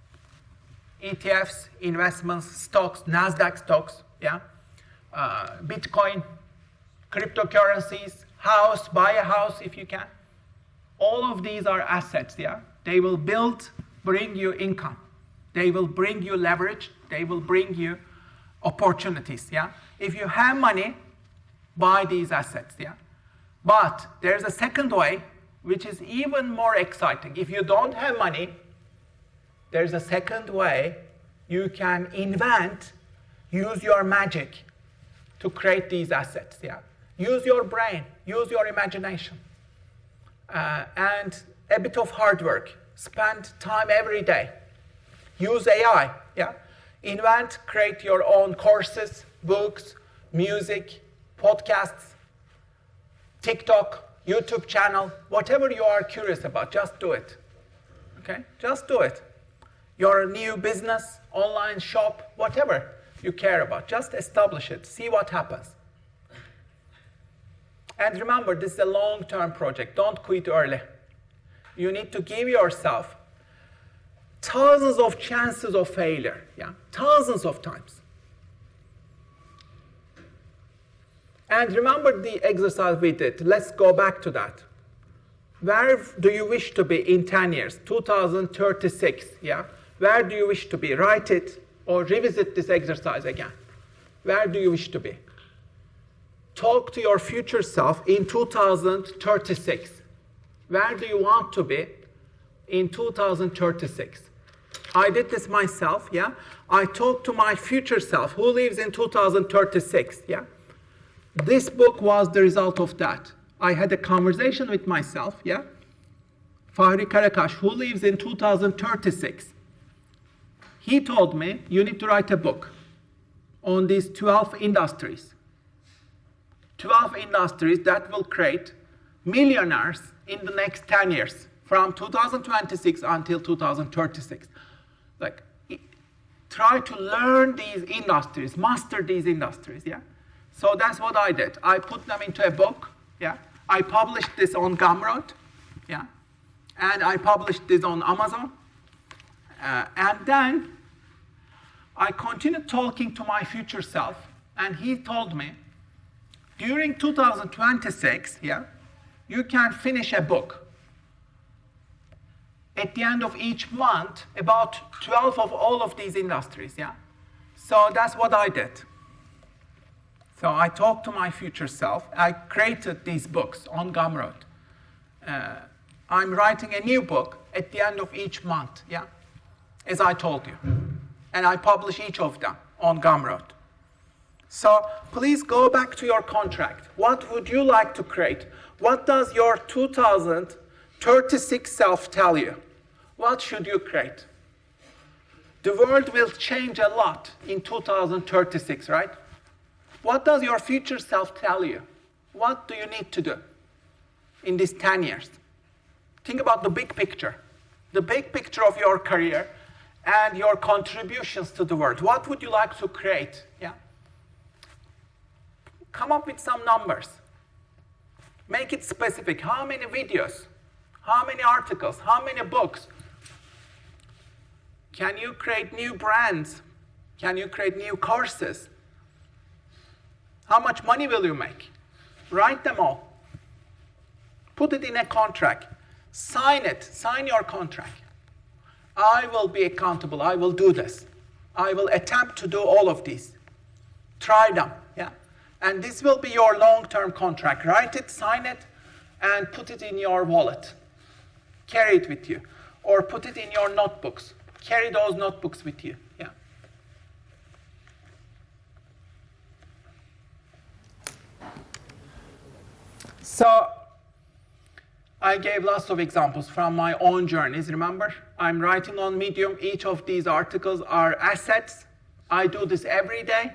ETFs, investments, stocks, NASDAQ stocks, yeah? Bitcoin, cryptocurrencies, house, buy a house if you can. All of these are assets, yeah? They will bring you income. They will bring you leverage. They will bring you opportunities, yeah? If you have money, buy these assets, yeah? But there's a second way, which is even more exciting. If you don't have money, there's a second way. You can invent, use your magic to create these assets, yeah? Use your brain, use your imagination, and a bit of hard work. Spend time every day. Use AI, yeah? Invent, create your own courses, books, music, podcasts, TikTok, YouTube channel, whatever you are curious about, just do it, okay? Just do it. Your new business, online shop, whatever you care about, just establish it, see what happens. And remember, this is a long-term project. Don't quit early. You need to give yourself thousands of chances of failure, yeah? Thousands of times. And remember the exercise we did. Let's go back to that. Where do you wish to be in 10 years? 2036, yeah? Where do you wish to be? Write it or revisit this exercise again. Where do you wish to be? Talk to your future self in 2036. Where do you want to be in 2036? I did this myself, yeah? I talked to my future self who lives in 2036, yeah? This book was the result of that. I had a conversation with myself, yeah? Fahri Karakash, who lives in 2036. He told me, you need to write a book on these 12 industries. 12 industries that will create millionaires in the next 10 years, from 2026 until 2036. Like, try to learn these industries, master these industries, yeah? So that's what I did. I put them into a book, yeah? I published this on Gumroad, yeah? And I published this on Amazon. And then I continued talking to my future self, and he told me, during 2026, yeah, you can finish a book. At the end of each month, about 12 of all of these industries, yeah? So that's what I did. So I talked to my future self. I created these books on Gumroad. I'm writing a new book at the end of each month, yeah? As I told you. And I publish each of them on Gumroad. So please go back to your contract. What would you like to create? What does your 2036 self tell you? What should you create? The world will change a lot in 2036, right? What does your future self tell you? What do you need to do in these 10 years? Think about the big picture of your career and your contributions to the world. What would you like to create? Yeah? Come up with some numbers. Make it specific. How many videos? How many articles? How many books? Can you create new brands? Can you create new courses? How much money will you make? Write them all. Put it in a contract. Sign it. Sign your contract. I will be accountable. I will do this. I will attempt to do all of these. Try them. Yeah. And this will be your long-term contract. Write it, sign it, and put it in your wallet. Carry it with you. Or put it in your notebooks. Carry those notebooks with you. Yeah. So I gave lots of examples from my own journeys, remember? I'm writing on Medium. Each of these articles are assets. I do this every day.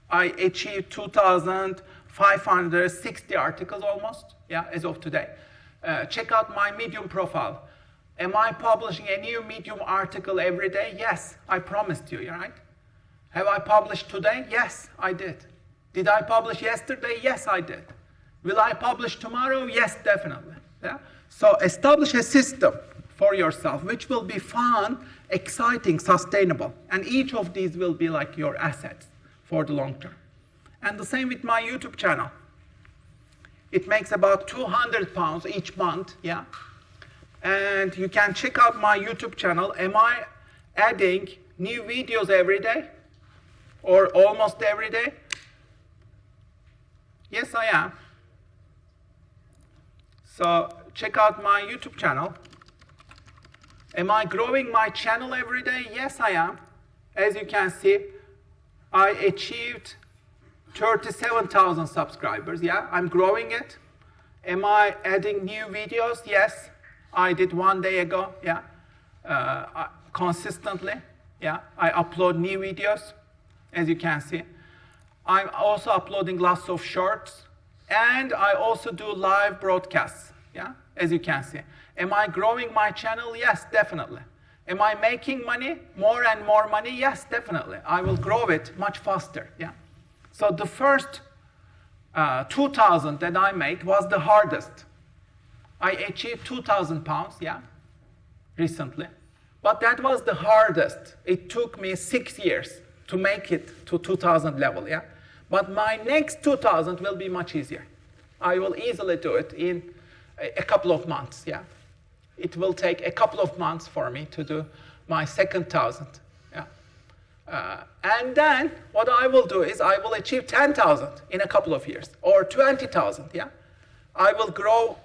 I achieved 2,560 articles almost, yeah, as of today. Check out my Medium profile. Am I publishing a new Medium article every day? Yes, I promised you, right? Have I published today? Yes, I did. Did I publish yesterday? Yes, I did. Will I publish tomorrow? Yes, definitely. Yeah? So establish a system for yourself which will be fun, exciting, sustainable. And each of these will be like your assets for the long term. And the same with my YouTube channel. It makes about 200 pounds each month, yeah? And you can check out my YouTube channel. Am I adding new videos every day? Or almost every day? Yes, I am. So check out my YouTube channel. Am I growing my channel every day? Yes, I am. As you can see, I achieved 37,000 subscribers. Yeah, I'm growing it. Am I adding new videos? Yes, I did 1 day ago. Yeah, consistently. Yeah, I upload new videos, as you can see. I'm also uploading lots of shorts, and I also do live broadcasts. Yeah, as you can see. Am I growing my channel? Yes, definitely. Am I making money, more and more money? Yes, definitely. I will grow it much faster, yeah. So the first 2,000 that I made was the hardest. I achieved 2,000 pounds, yeah, recently. But that was the hardest. It took me 6 years to make it to 2,000 level, yeah. But my next 2,000 will be much easier. I will easily do it in a couple of months, yeah. It will take a couple of months for me to do my second 1,000. Yeah. And then what I will do is I will achieve 10,000 in a couple of years, or 20,000. Yeah. I will grow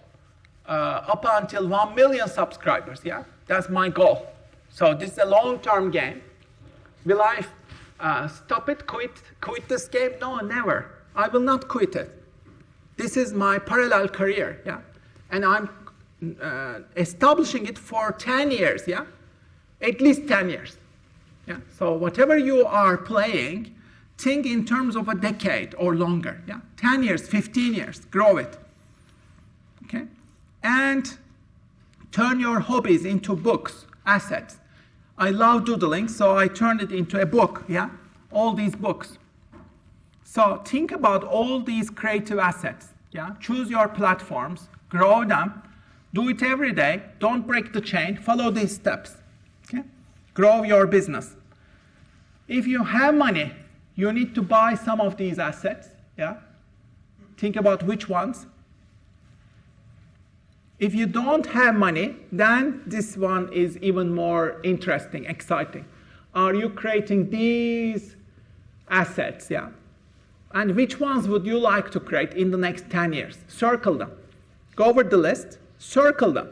up until 1 million subscribers. Yeah. That's my goal. So this is a long-term game. Will I stop it? Quit this game? No, never. I will not quit it. This is my parallel career. Yeah. And I'm establishing it for 10 years, yeah? At least 10 years. Yeah? So whatever you are playing, think in terms of a decade or longer. Yeah, 10 years, 15 years, grow it. Okay, and turn your hobbies into books, assets. I love doodling, so I turned it into a book. Yeah, all these books. So think about all these creative assets. Yeah, choose your platforms, grow them, do it every day. Don't break the chain. Follow these steps. Okay, grow your business. If you have money, you need to buy some of these assets. Yeah, think about which ones. If you don't have money, then this one is even more interesting, exciting. Are you creating these assets? Yeah. And which ones would you like to create in the next 10 years? Circle them. Go over the list, circle them.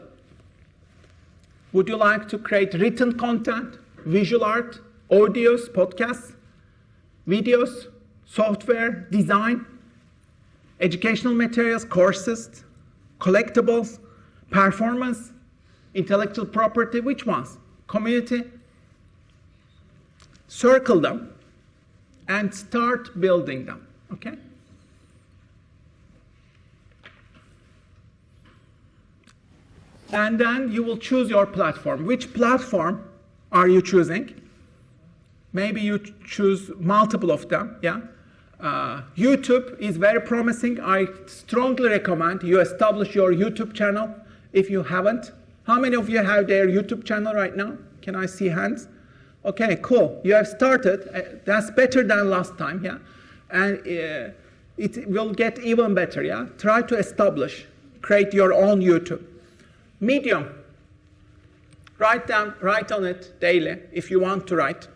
Would you like to create written content, visual art, audios, podcasts, videos, software, design, educational materials, courses, collectibles, performance, intellectual property? Which ones? Community? Circle them and start building them. Okay? And then you will choose your platform. Which platform are you choosing? Maybe you choose multiple of them. Yeah? YouTube is very promising. I strongly recommend you establish your YouTube channel if you haven't. How many of you have their YouTube channel right now? Can I see hands? Okay, cool. You have started. That's better than last time. Yeah? And it will get even better. Yeah? Try to establish, create your own YouTube. Medium. Write on it daily if you want to write.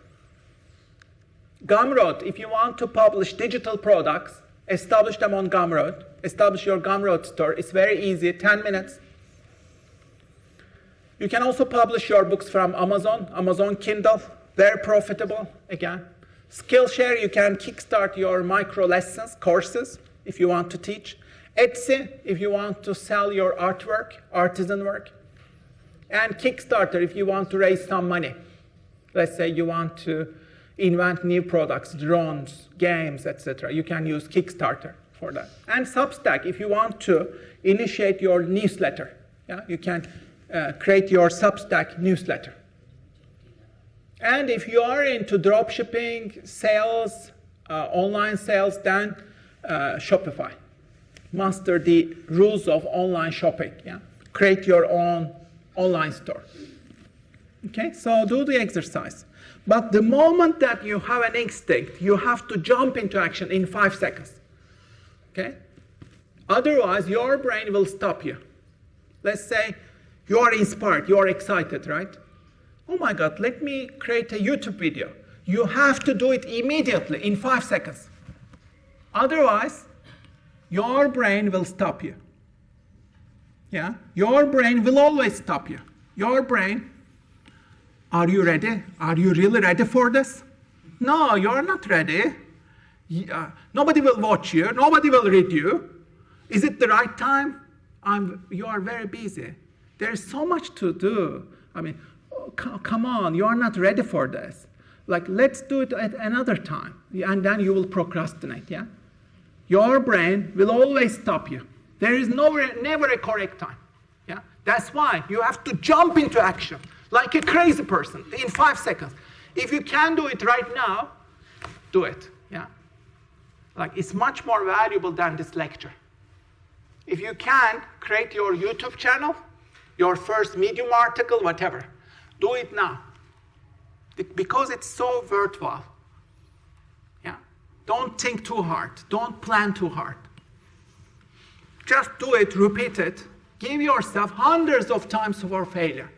Gumroad, if you want to publish digital products, establish them on Gumroad. Establish your Gumroad store. It's very easy, 10 minutes. You can also publish your books from Amazon, Amazon Kindle, very profitable, again. Skillshare, you can kickstart your micro lessons, courses, if you want to teach. Etsy, if you want to sell your artwork, artisan work. And Kickstarter, if you want to raise some money. Let's say you want to invent new products, drones, games, etc. You can use Kickstarter for that. And Substack, if you want to initiate your newsletter. Yeah? You can create your Substack newsletter. And if you are into dropshipping, sales, online sales, then Shopify. Master the rules of online shopping. Yeah? Create your own online store. Okay, so do the exercise. But the moment that you have an instinct, you have to jump into action in 5 seconds. Okay? Otherwise, your brain will stop you. Let's say you are inspired, you are excited, right? Oh my God, let me create a YouTube video. You have to do it immediately in 5 seconds. Otherwise, your brain will stop you. Yeah? Your brain will always stop you. Your brain, are you ready? Are you really ready for this? No, you're not ready. Nobody will watch you. Nobody will read you. Is it the right time? You are very busy. There's so much to do. I mean, come on, you are not ready for this. Like, let's do it at another time. And then you will procrastinate, yeah? Your brain will always stop you. There is never a correct time. Yeah? That's why you have to jump into action like a crazy person in 5 seconds. If you can do it right now, do it. Yeah? Like, it's much more valuable than this lecture. If you can, create your YouTube channel, your first Medium article, whatever. Do it now. Because it's so worthwhile. Yeah? Don't think too hard. Don't plan too hard. Just do it, repeat it. Give yourself hundreds of times for failure.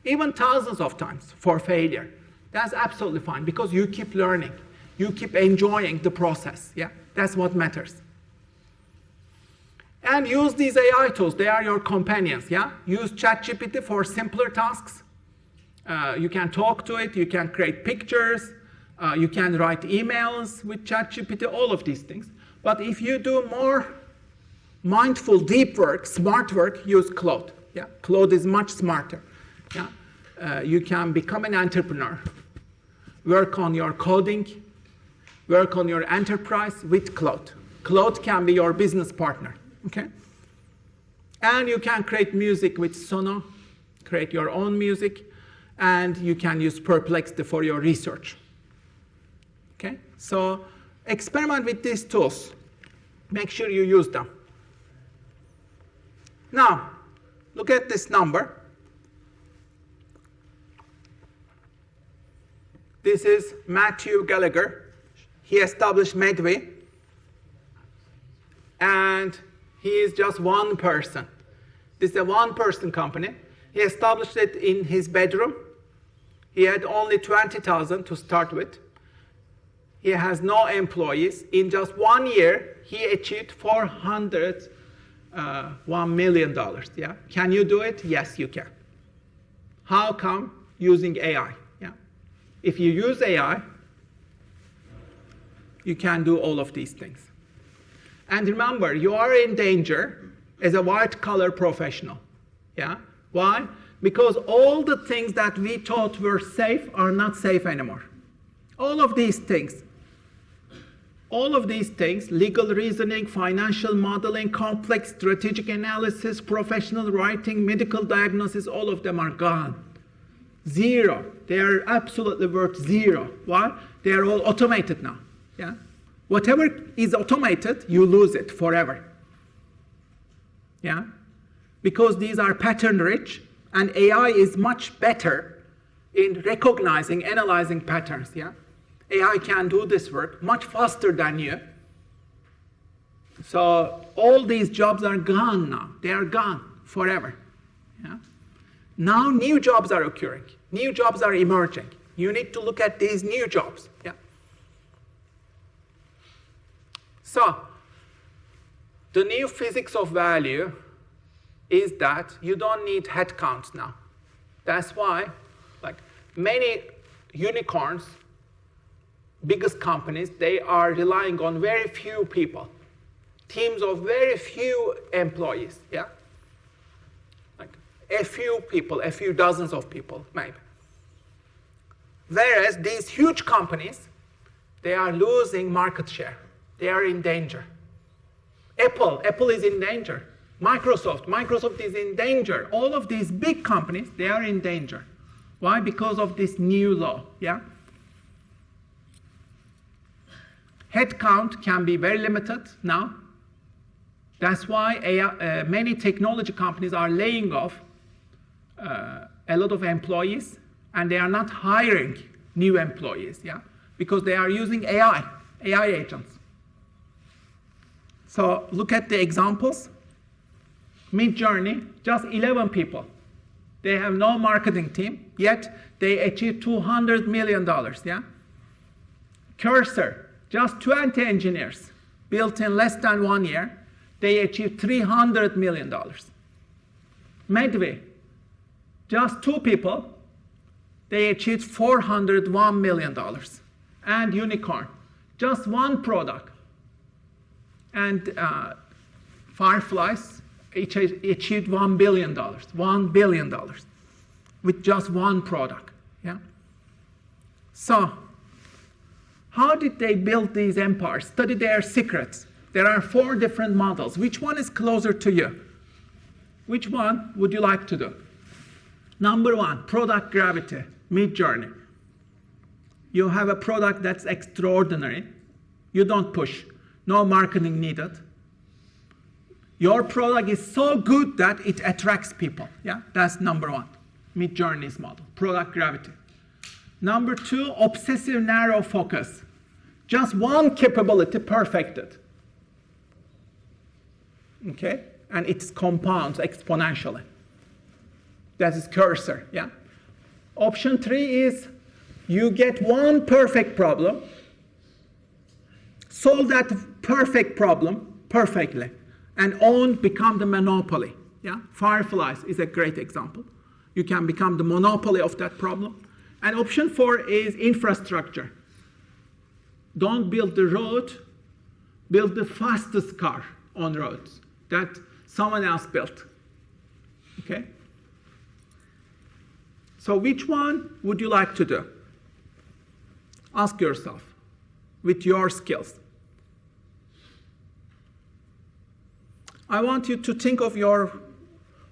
Even thousands of times for failure. That's absolutely fine because you keep learning. You keep enjoying the process. Yeah? That's what matters. And use these AI tools. They are your companions. Yeah? Use ChatGPT for simpler tasks. You can talk to it. You can create pictures. You can write emails with ChatGPT, all of these things. But if you do more mindful, deep work, smart work, use Claude. Yeah? Claude is much smarter. Yeah? You can become an entrepreneur. Work on your coding. work on your enterprise with Claude. Claude can be your business partner, okay? And you can create music with Sono, create your own music, and you can use Perplexity for your research, okay? So experiment with these tools. Make sure you use them. Now, look at this number. This is Matthew Gallagher. He established Medway, and he is just one person. This is a one-person company. He established it in his bedroom. He had only 20,000 to start with. He has no employees. In just 1 year, he achieved $401 million. Yeah? Can you do it? Yes, you can. How come? Using AI. Yeah? If you use AI, you can do all of these things. And remember, you are in danger as a white-collar professional. Yeah? Why? Because all the things that we thought were safe are not safe anymore. All of these things, legal reasoning, financial modeling, complex strategic analysis, professional writing, medical diagnosis, all of them are gone. Zero. They are absolutely worth zero. Why? They are all automated now. Yeah? Whatever is automated, you lose it forever. Yeah? Because these are pattern rich, and AI is much better in recognizing, analyzing patterns. Yeah? AI can do this work much faster than you. So all these jobs are gone now. They are gone forever. Yeah? Now new jobs are occurring. New jobs are emerging. You need to look at these new jobs. Yeah? So the new physics of value is that you don't need headcounts now. That's why, like many unicorns, biggest companies, they are relying on very few people, teams of very few employees, yeah? Like a few people, a few dozens of people, maybe. Whereas these huge companies, they are losing market share. They are in danger. Apple is in danger. Microsoft is in danger. All of these big companies, they are in danger. Why? Because of this new law, yeah? Headcount can be very limited now. That's why many technology companies are laying off a lot of employees, and they are not hiring new employees, yeah? Because they are using AI agents. So look at the examples. Midjourney, just 11 people. They have no marketing team, yet they achieved $200 million, yeah? Cursor, just 20 engineers, built in less than 1 year. They achieved $300 million. Medway, just 2 people, they achieved $401 million. And Unicorn, just 1 product. And Fireflies achieved $1 billion, $1 billion with just 1 product. Yeah? So, how did they build these empires? Study their secrets. There are 4 different models. Which one is closer to you? Which one would you like to do? Number 1, product gravity, Midjourney. You have a product that's extraordinary. You don't push. No marketing needed. Your product is so good that it attracts people. Yeah, that's number 1. Midjourney's model, product gravity. Number 2, obsessive narrow focus. Just 1 capability perfected. Okay, and it compounds exponentially. That is Cursor. Yeah. Option 3 is you get 1 perfect problem. Solve that perfect problem perfectly, and become the monopoly. Yeah? Fireflies is a great example. You can become the monopoly of that problem. And option 4 is infrastructure. Don't build the road, build the fastest car on roads that someone else built. Okay? So which one would you like to do? Ask yourself. with your skills. I want you to think of your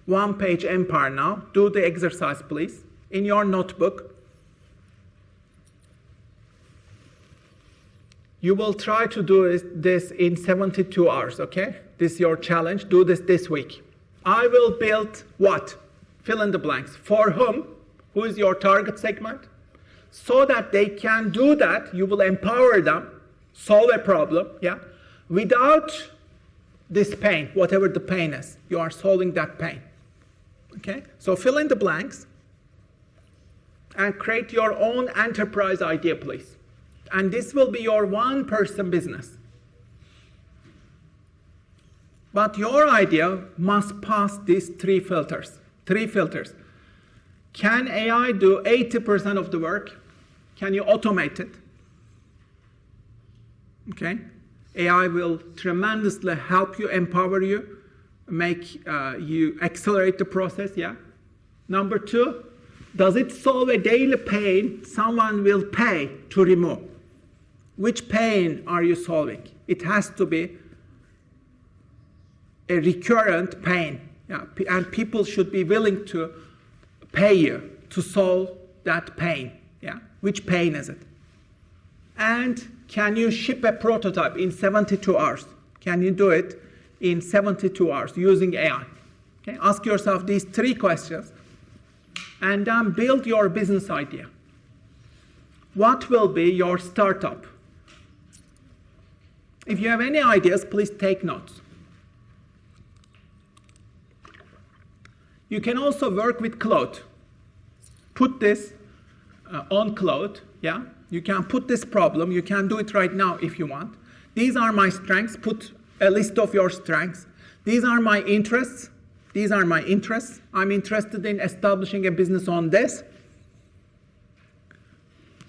one-page empire now. Do the exercise, please, in your notebook. You will try to do this in 72 hours, okay? This is your challenge. Do this week. I will build what? Fill in the blanks. For whom? Who is your target segment? So that they can do that, you will empower them, solve a problem, yeah? Without this pain, whatever the pain is, you are solving that pain, okay? So fill in the blanks and create your own enterprise idea, please. And this will be your one-person business. But your idea must pass these three filters. Can AI do 80% of the work? Can you automate it? Okay. AI will tremendously help you, empower you, make you accelerate the process, yeah? Number two, does it solve a daily pain someone will pay to remove? Which pain are you solving? It has to be a recurrent pain, yeah? And people should be willing to pay you to solve that pain, yeah? Which pain is it? And can you ship a prototype in 72 hours? Can you do it in 72 hours using AI? Okay? Ask yourself these three questions and then build your business idea. What will be your startup? If you have any ideas, please take notes. You can also work with Claude. Put this on Claude, yeah? You can put this problem, you can do it right now if you want. These are my strengths, put a list of your strengths. These are my interests. I'm interested in establishing a business on this.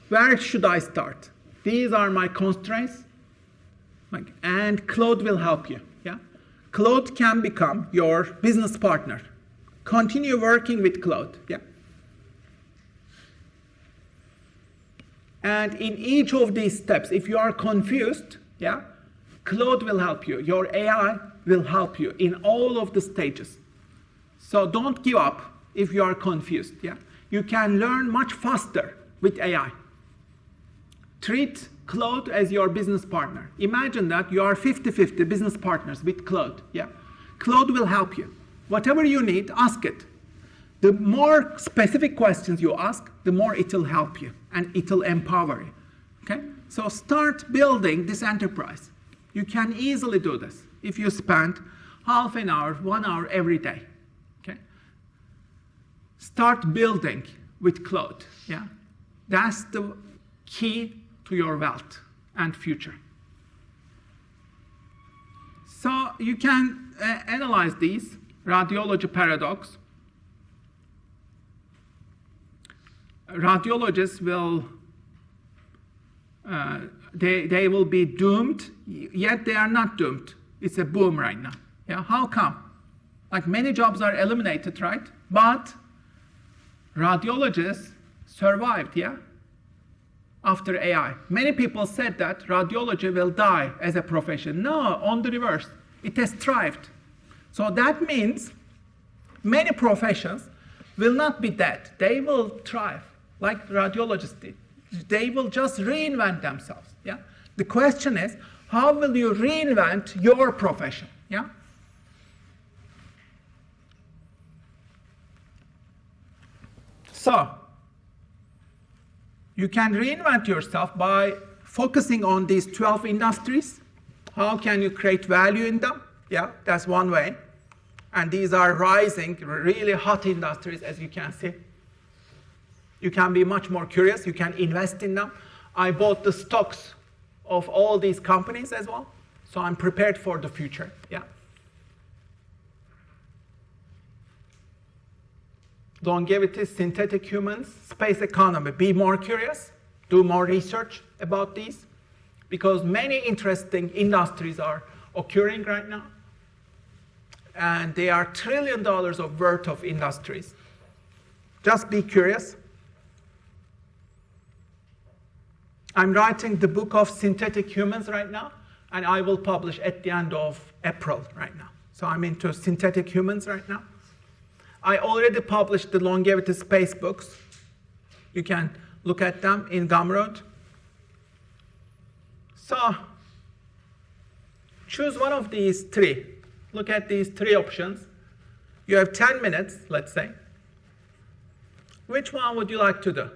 Where should I start? These are my constraints. And Claude will help you, yeah? Claude can become your business partner. Continue working with Claude, yeah? And in each of these steps, if you are confused, yeah, Claude will help you. Your AI will help you in all of the stages. So don't give up if you are confused, yeah? You can learn much faster with AI. Treat Claude as your business partner. Imagine that you are 50-50 business partners with Claude, yeah? Claude will help you. Whatever you need, ask it. The more specific questions you ask, the more it will help you and it will empower you, okay? So start building this enterprise. You can easily do this if you spend half an hour, 1 hour every day, okay? Start building with Claude, yeah? That's the key to your wealth and future. So you can analyze these, radiology paradox. Radiologists will, they will be doomed, yet they are not doomed. It's a boom right now. Yeah, how come? Like many jobs are eliminated, right? But radiologists survived, yeah? After AI. Many people said that radiology will die as a profession. No, on the reverse. It has thrived. So that means many professions will not be dead. They will thrive, like radiologists did. They will just reinvent themselves, yeah? The question is, how will you reinvent your profession, yeah? So, you can reinvent yourself by focusing on these 12 industries. How can you create value in them? Yeah, that's one way. And these are rising, really hot industries, as you can see. You can be much more curious. You can invest in them. I bought the stocks of all these companies as well. So I'm prepared for the future, yeah. Longevity, synthetic humans, space economy. Be more curious, do more research about these, because many interesting industries are occurring right now. And they are $1 trillion of worth of industries. Just be curious. I'm writing the book of synthetic humans right now, and I will publish at the end of April right now. So I'm into synthetic humans right now. I already published the longevity space books. You can look at them in Gumroad. So choose one of these three. Look at these three options. You have 10 minutes, let's say. Which one would you like to do?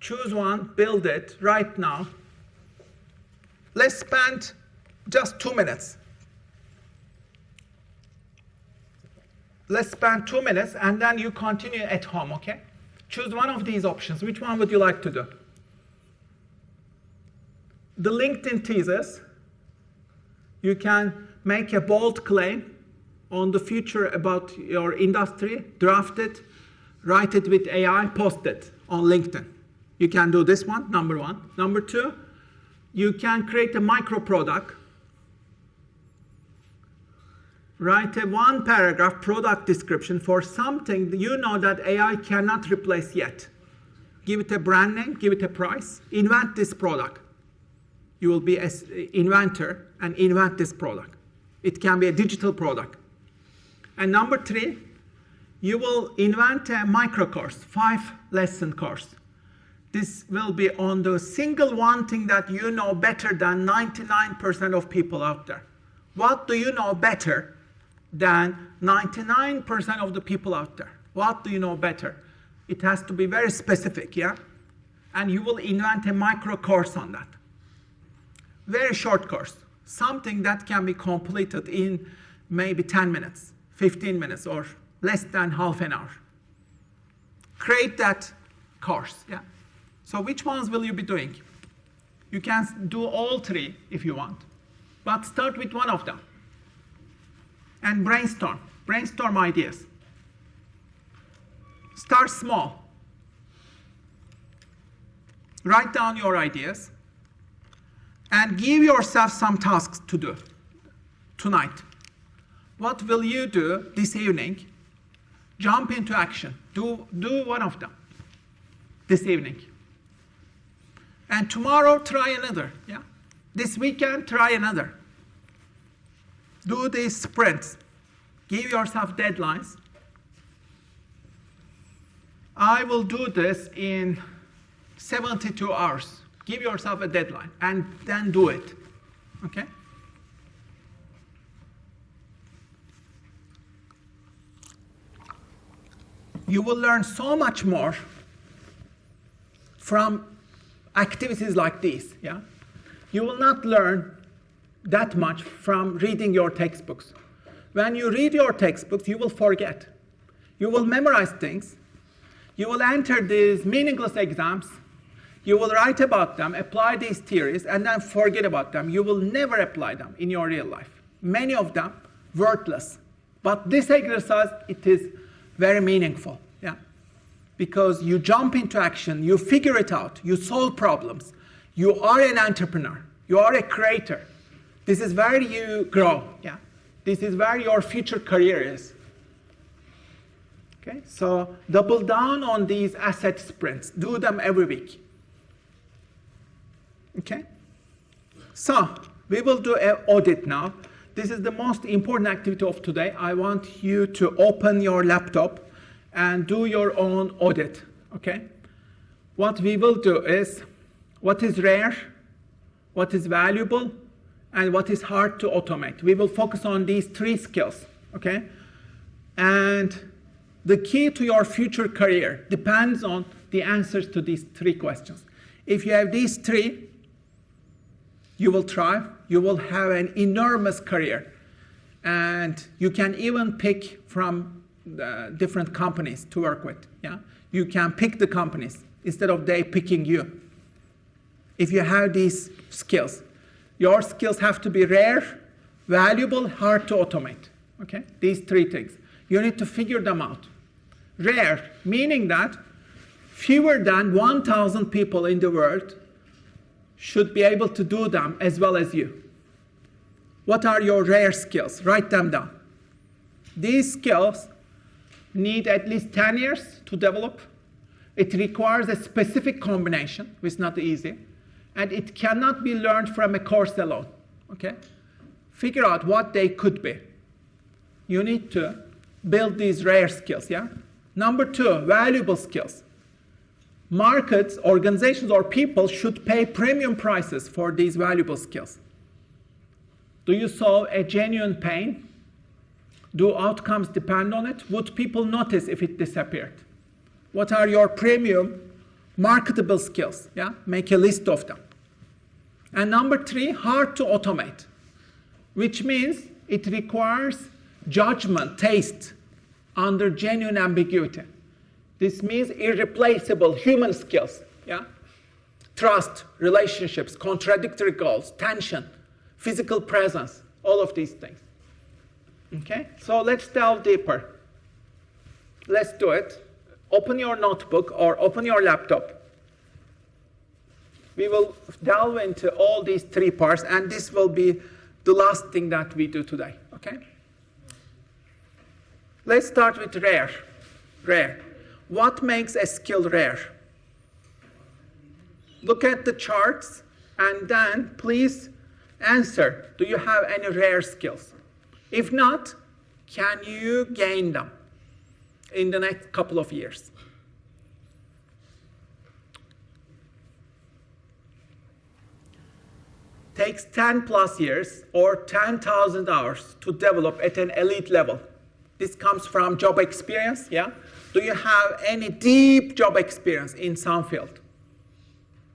Choose one, build it right now. Let's spend just 2 minutes. Let's spend 2 minutes, and then you continue at home, okay? Choose one of these options. Which one would you like to do? The LinkedIn thesis, you can make a bold claim on the future about your industry, draft it, write it with AI, post it on LinkedIn. You can do this one, number one. Number two, you can create a micro product, write a one paragraph product description for something you know that AI cannot replace yet. Give it a brand name, give it a price, invent this product. You will be an inventor and invent this product. It can be a digital product. And number three, you will invent a micro course, 5-lesson course. This will be on the single one thing that you know better than 99% of people out there. What do you know better than 99% of the people out there? What do you know better? It has to be very specific, yeah? And you will invent a micro course on that. Very short course, something that can be completed in maybe 10 minutes, 15 minutes, or less than half an hour. Create that course, yeah? So which ones will you be doing? You can do all three if you want, but start with one of them. And brainstorm ideas. Start small. Write down your ideas and give yourself some tasks to do tonight. What will you do this evening? Jump into action. Do one of them this evening. And tomorrow, try another, yeah? This weekend, try another. Do these sprints. Give yourself deadlines. I will do this in 72 hours. Give yourself a deadline, and then do it, okay? You will learn so much more from activities like these, yeah? You will not learn that much from reading your textbooks. When you read your textbooks, you will forget. You will memorize things. You will enter these meaningless exams. You will write about them, apply these theories, and then forget about them. You will never apply them in your real life. Many of them, worthless. But this exercise, it is very meaningful, yeah? Because you jump into action, you figure it out, you solve problems. You are an entrepreneur. You are a creator. This is where you grow, yeah? This is where your future career is. Okay, so double down on these asset sprints. Do them every week. Okay? So, we will do an audit now. This is the most important activity of today. I want you to open your laptop and do your own audit, okay? What we will do is, what is rare, what is valuable, and what is hard to automate. We will focus on these three skills, okay? And the key to your future career depends on the answers to these three questions. If you have these three, you will thrive, you will have an enormous career. And you can even pick from different companies to work with, yeah? You can pick the companies instead of they picking you. If you have these skills. Your skills have to be rare, valuable, hard to automate, okay? These three things. You need to figure them out. Rare, meaning that fewer than 1,000 people in the world should be able to do them as well as you. What are your rare skills? Write them down. These skills need at least 10 years to develop, It requires a specific combination, which is not easy. And it cannot be learned from a course alone. Okay? Figure out what they could be. You need to build these rare skills, yeah? Number 2, valuable skills. Markets, organizations, or people should pay premium prices for these valuable skills. Do you solve a genuine pain? Do outcomes depend on it? Would people notice if it disappeared? What are your premium marketable skills? Yeah? Make a list of them. And number 3, hard to automate, which means it requires judgment, taste, under genuine ambiguity. This means irreplaceable human skills. Yeah? Trust, relationships, contradictory goals, tension, physical presence, all of these things. Okay? So let's delve deeper. Let's do it. Open your notebook or open your laptop. We will delve into all these 3 parts, and this will be the last thing that we do today. Okay? Let's start with rare. Rare. What makes a skill rare? Look at the charts and then please answer. Do you have any rare skills? If not, can you gain them in the next couple of years? Takes 10 plus years or 10,000 hours to develop at an elite level. This comes from job experience, yeah? Do you have any deep job experience in some field?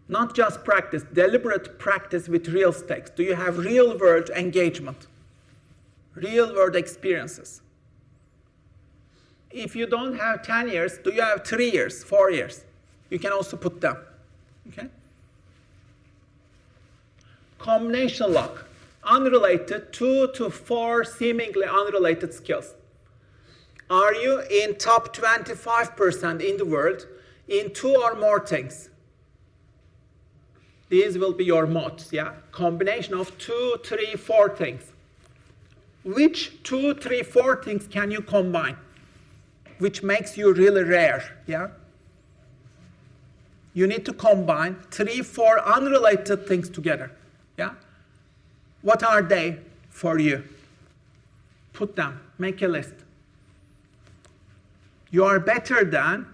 Not just practice, deliberate practice with real stakes. Do you have real-world engagement? Real-world experiences? If you don't have 10 years, do you have 3 years, 4 years? You can also put them, okay? Combination lock, unrelated, 2 to 4 seemingly unrelated skills. Are you in top 25% in the world in 2 or more things? These will be your moats, yeah? Combination of 2, 3, 4 things. Which 2, 3, 4 things can you combine? Which makes you really rare, yeah? You need to combine 3, 4 unrelated things together, yeah? What are they for you? Put them, make a list. You are better than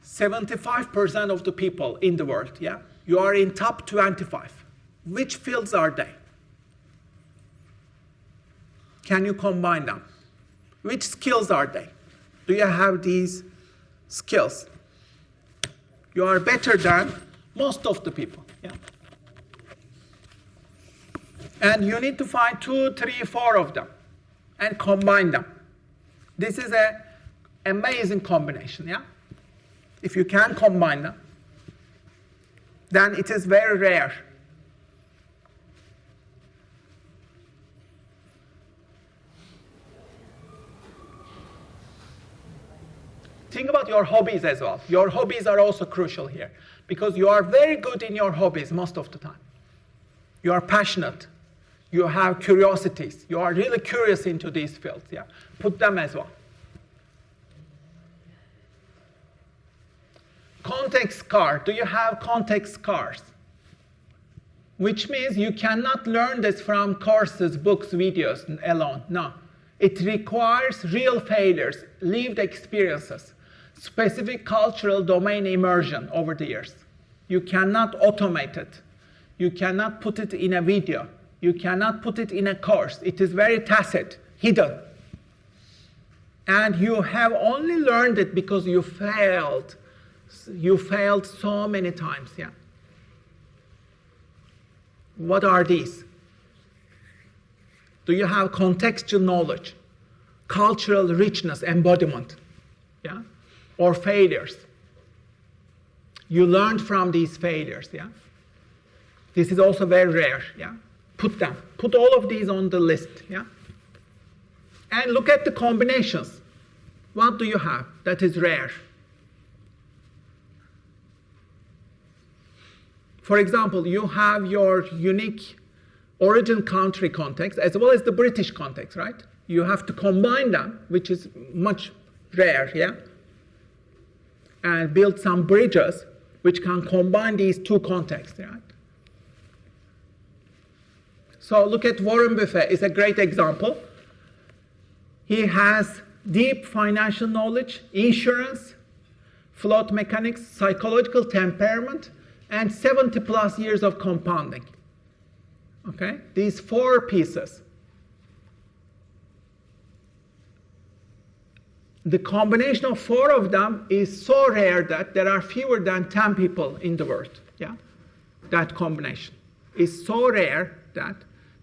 75% of the people in the world, yeah? You are in top 25. Which fields are they? Can you combine them? Which skills are they? Do you have these skills? You are better than most of the people, yeah? And you need to find 2, 3, 4 of them and combine them. This is an amazing combination, yeah? If you can combine them, then it is very rare. Think about your hobbies as well. Your hobbies are also crucial here because you are very good in your hobbies most of the time. You are passionate. You have curiosities. You are really curious into these fields, yeah? Put them as well. Context scar. Do you have context scars? Which means you cannot learn this from courses, books, videos alone. No. It requires real failures, lived experiences, specific cultural domain immersion over the years. You cannot automate it. You cannot put it in a video. You cannot put it in a course. It is very tacit, hidden. And you have only learned it because you failed. You failed so many times, yeah? What are these? Do you have contextual knowledge, cultural richness, embodiment, yeah? Or failures? You learned from these failures, yeah? This is also very rare, yeah? Put them. Put all of these on the list, yeah? And look at the combinations. What do you have that is rare? For example, you have your unique origin country context as well as the British context, right? You have to combine them, which is much rare, yeah? and build some bridges which can combine these two contexts, right? So look at Warren Buffett, is a great example. He has deep financial knowledge, insurance, float mechanics, psychological temperament, and 70 plus years of compounding. Okay, these 4 pieces. The combination of 4 of them is so rare that there are fewer than 10 people in the world. Yeah, that combination is so rare that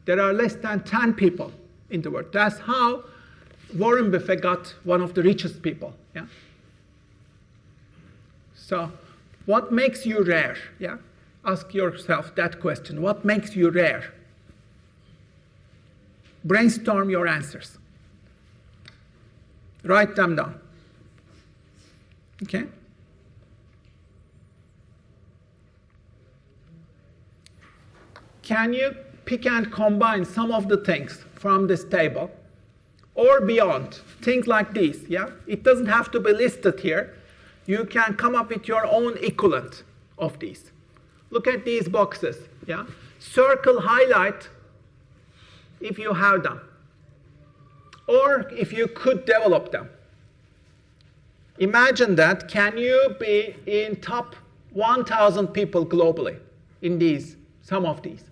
there are less than 10 people in the world. That's how Warren Buffett got one of the richest people. Yeah. So, what makes you rare? Yeah. Ask yourself that question. What makes you rare? Brainstorm your answers. Write them down. Okay? Can you pick and combine some of the things from this table or beyond? Things like these, yeah? It doesn't have to be listed here. You can come up with your own equivalent of these. Look at these boxes, yeah? Circle, highlight if you have them, or if you could develop them. Imagine that, can you be in top 1,000 people globally in these, some of these?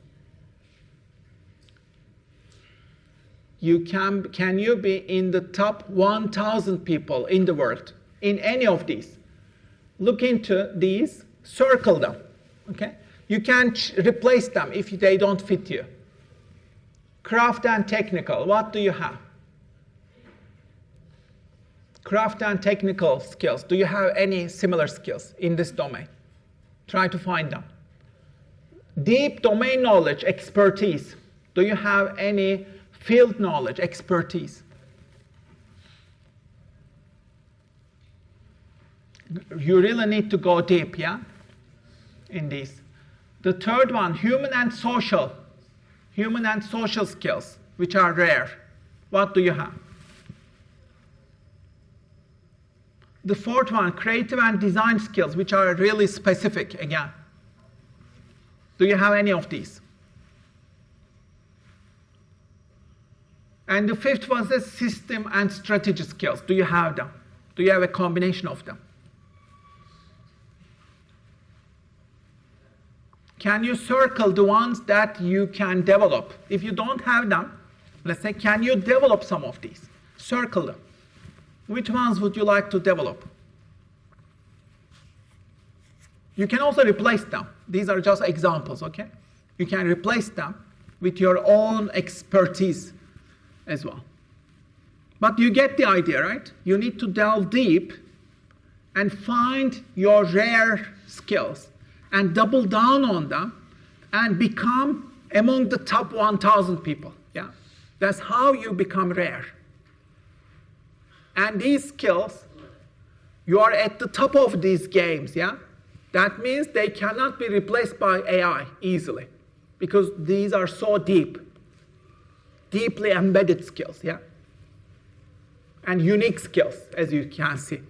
Can you be in the top 1,000 people in the world in any of these? Look into these, circle them, okay? You can't replace them if they don't fit you. Craft and technical, what do you have? Craft and technical skills, do you have any similar skills in this domain? Try to find them. Deep domain knowledge, expertise, do you have any field knowledge, expertise? You really need to go deep, yeah, in these. The third one, human and social skills, which are rare. What do you have? The fourth one, creative and design skills, which are really specific again. Do you have any of these? And the fifth was the system and strategy skills. Do you have them? Do you have a combination of them? Can you circle the ones that you can develop? If you don't have them, let's say, can you develop some of these? Circle them. Which ones would you like to develop? You can also replace them. These are just examples, okay? You can replace them with your own expertise as well. But you get the idea, right? You need to delve deep and find your rare skills and double down on them and become among the top 1,000 people, yeah? That's how you become rare. And these skills, you are at the top of these games, yeah? That means they cannot be replaced by AI easily because these are so deep, deeply embedded skills, yeah? And unique skills, as you can see.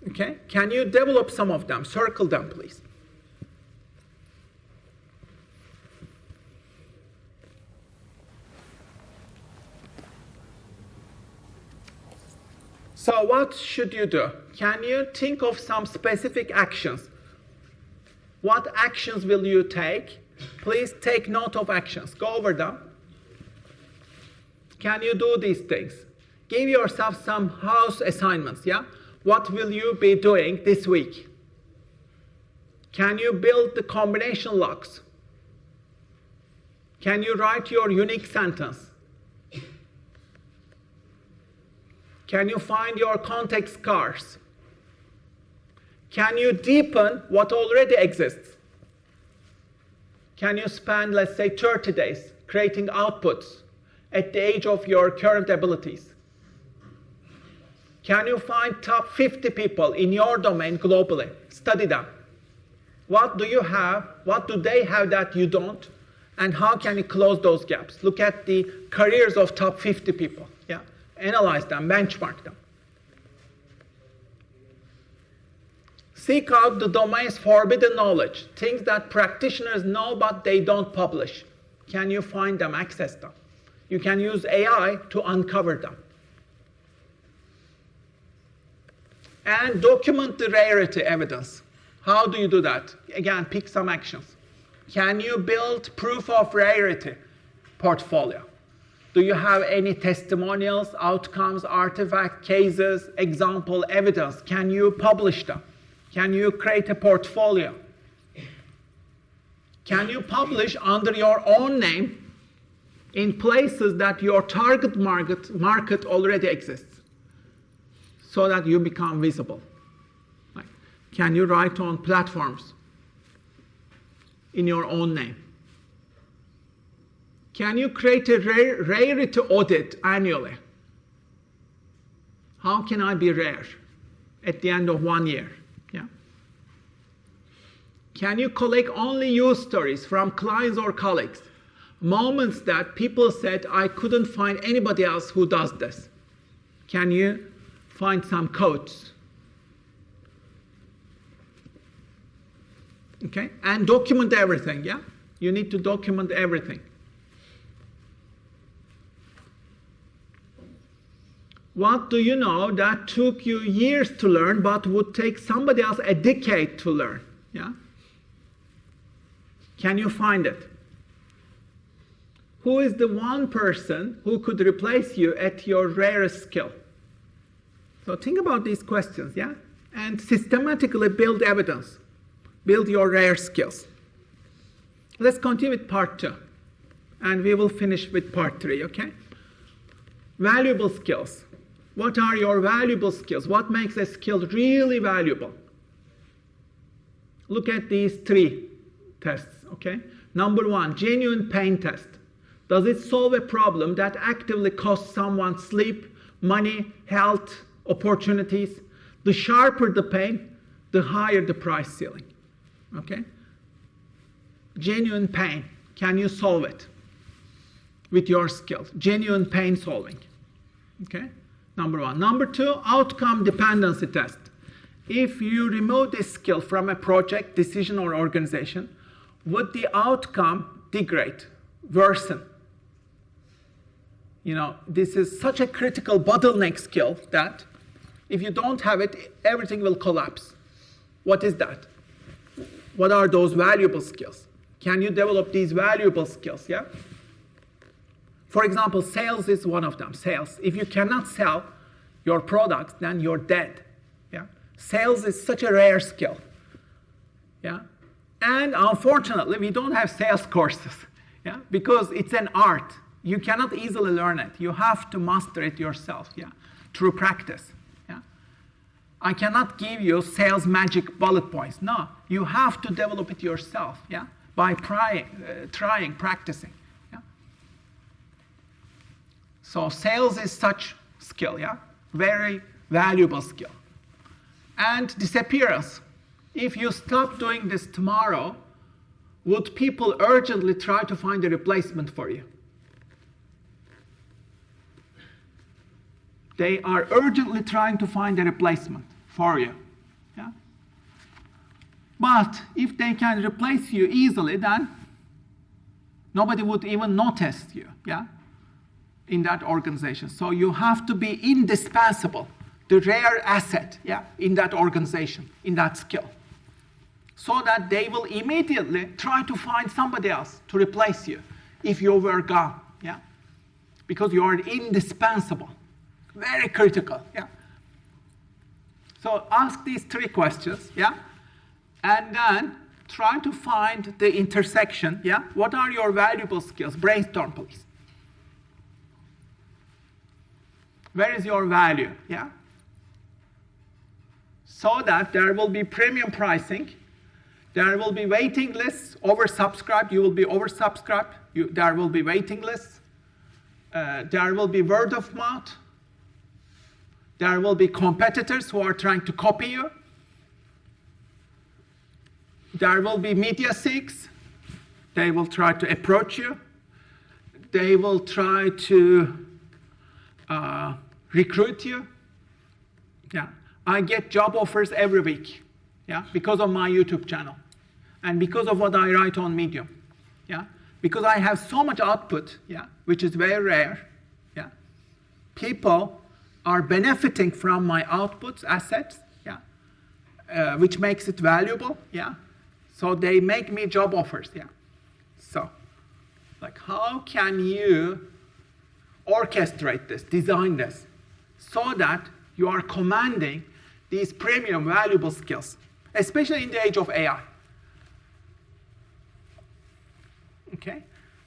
Okay? Can you develop some of them? Circle them, please. So what should you do? Can you think of some specific actions? What actions will you take? Please take note of actions. Go over them. Can you do these things? Give yourself some house assignments, yeah? What will you be doing this week? Can you build the combination locks? Can you write your unique sentence? Can you find your context scars? Can you deepen what already exists? Can you spend, let's say, 30 days creating outputs at the age of your current abilities? Can you find top 50 people in your domain globally? Study them. What do you have? What do they have that you don't? And how can you close those gaps? Look at the careers of top 50 people. Yeah? Analyze them, benchmark them. seek out the domain's forbidden knowledge, things that practitioners know but they don't publish. Can you find them, access them? You can use AI to uncover them. And document the rarity evidence. How do you do that? Again, pick some actions. Can you build proof of rarity portfolio? Do you have any testimonials, outcomes, artifact, cases, example, evidence? Can you publish them? Can you create a portfolio? Can you publish under your own name in places that your target market already exists so that you become visible? Can you write on platforms in your own name? Can you create a rarity audit annually? How can I be rare at the end of 1 year? Yeah. Can you collect only use stories from clients or colleagues? Moments that people said, I couldn't find anybody else who does this. Can you find some codes? Okay, and document everything, yeah? You need to document everything. What do you know that took you years to learn but would take somebody else a decade to learn? Yeah? Can you find it? Who is the one person who could replace you at your rarest skill? So think about these questions, yeah? And systematically build evidence. Build your rare skills. Let's continue with part 2. And we will finish with part 3, okay? Valuable skills. What are your valuable skills? What makes a skill really valuable? Look at these 3 tests, okay? Number 1, genuine pain test. Does it solve a problem that actively costs someone sleep, money, health, opportunities? The sharper the pain, the higher the price ceiling, okay? Genuine pain, can you solve it with your skills? Genuine pain solving, okay? Number 1. Number 2, outcome dependency test. If you remove this skill from a project, decision, or organization, would the outcome degrade, worsen? You know, this is such a critical bottleneck skill that if you don't have it, everything will collapse. What is that? What are those valuable skills? Can you develop these valuable skills, yeah? For example, sales is one of them, sales. If you cannot sell your products, then you're dead, yeah? Sales is such a rare skill, yeah? And unfortunately, we don't have sales courses, yeah? Because it's an art. You cannot easily learn it. You have to master it yourself, yeah? Through practice, yeah? I cannot give you sales magic bullet points. No, you have to develop it yourself, yeah? By trying, practicing. So sales is such skill, yeah? Very valuable skill. And disappearance. If you stop doing this tomorrow, would people urgently try to find a replacement for you? They are urgently trying to find a replacement for you, yeah? But if they can replace you easily, then nobody would even notice you, yeah? In that organization. So you have to be indispensable, the rare asset, yeah, in that organization, in that skill, so that they will immediately try to find somebody else to replace you if you were gone, yeah, because you are indispensable, very critical, yeah. So ask these 3 questions, yeah, and then try to find the intersection, yeah. What are your valuable skills? Brainstorm, please. Where is your value, yeah? So that there will be premium pricing, there will be waiting lists, oversubscribed, you will be oversubscribed, there will be waiting lists, there will be word of mouth, there will be competitors who are trying to copy you, there will be media seeks, they will try to approach you, they will try to recruit you. Yeah, I get job offers every week. yeah, because of my YouTube channel, and because of what I write on Medium, yeah, because I have so much output, yeah, which is very rare, yeah. People are benefiting from my outputs, assets, yeah, which makes it valuable, yeah. So they make me job offers, yeah. So, like, how can you orchestrate this, design this, so that you are commanding these premium, valuable skills, especially in the age of AI? Okay?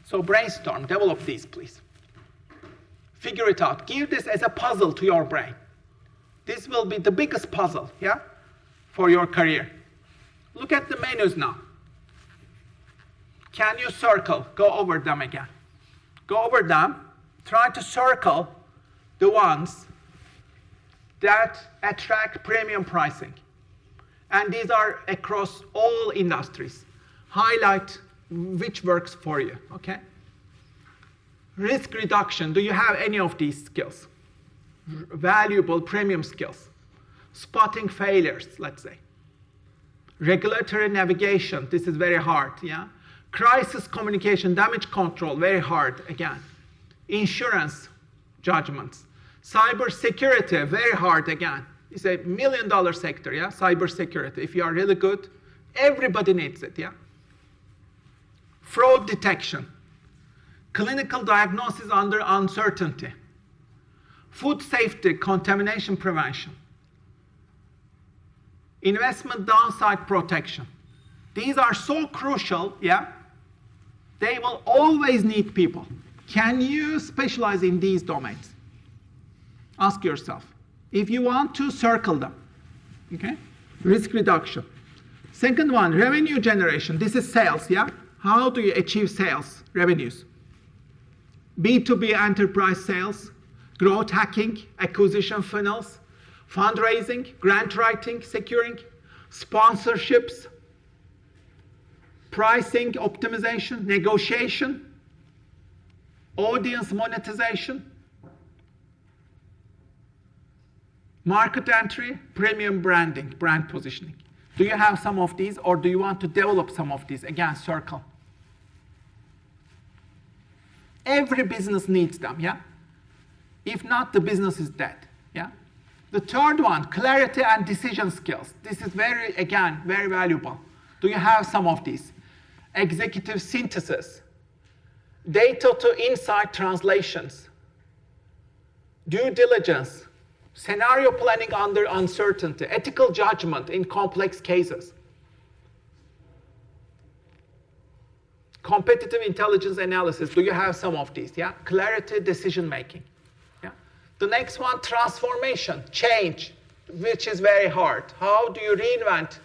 So brainstorm, develop these, please. Figure it out. Give this as a puzzle to your brain. This will be the biggest puzzle, yeah, for your career. Look at the menus now. Can you circle? Go over them again. Go over them. Try to circle the ones that attract premium pricing. And these are across all industries. Highlight which works for you, okay? Risk reduction. Do you have any of these skills? Valuable premium skills. Spotting failures, let's say. Regulatory navigation, this is very hard, yeah? Crisis communication, damage control, very hard, again. Insurance judgments. Cyber security, very hard, again. It's a $1 million sector, yeah? Cyber security. If you are really good, everybody needs it, yeah? Fraud detection. Clinical diagnosis under uncertainty. Food safety, contamination prevention. Investment downside protection. These are so crucial, yeah? They will always need people. Can you specialize in these domains? Ask yourself. If you want to, circle them, okay? Risk reduction. Second one, revenue generation. This is sales, yeah? How do you achieve sales, revenues? B2B enterprise sales, growth hacking, acquisition funnels, fundraising, grant writing, securing, sponsorships, pricing optimization, negotiation, audience monetization, market entry, premium branding, brand positioning. Do you have some of these, or do you want to develop some of these? Again, circle. Every business needs them, yeah? If not, the business is dead, yeah? The third one, clarity and decision skills. This is very, again, very valuable. Do you have some of these? Executive synthesis, data to insight translations, due diligence, scenario planning under uncertainty, ethical judgment in complex cases, competitive intelligence analysis. Do you have some of these? Yeah, clarity, decision making. Yeah. The next one, transformation, change, which is very hard. How do you reinvent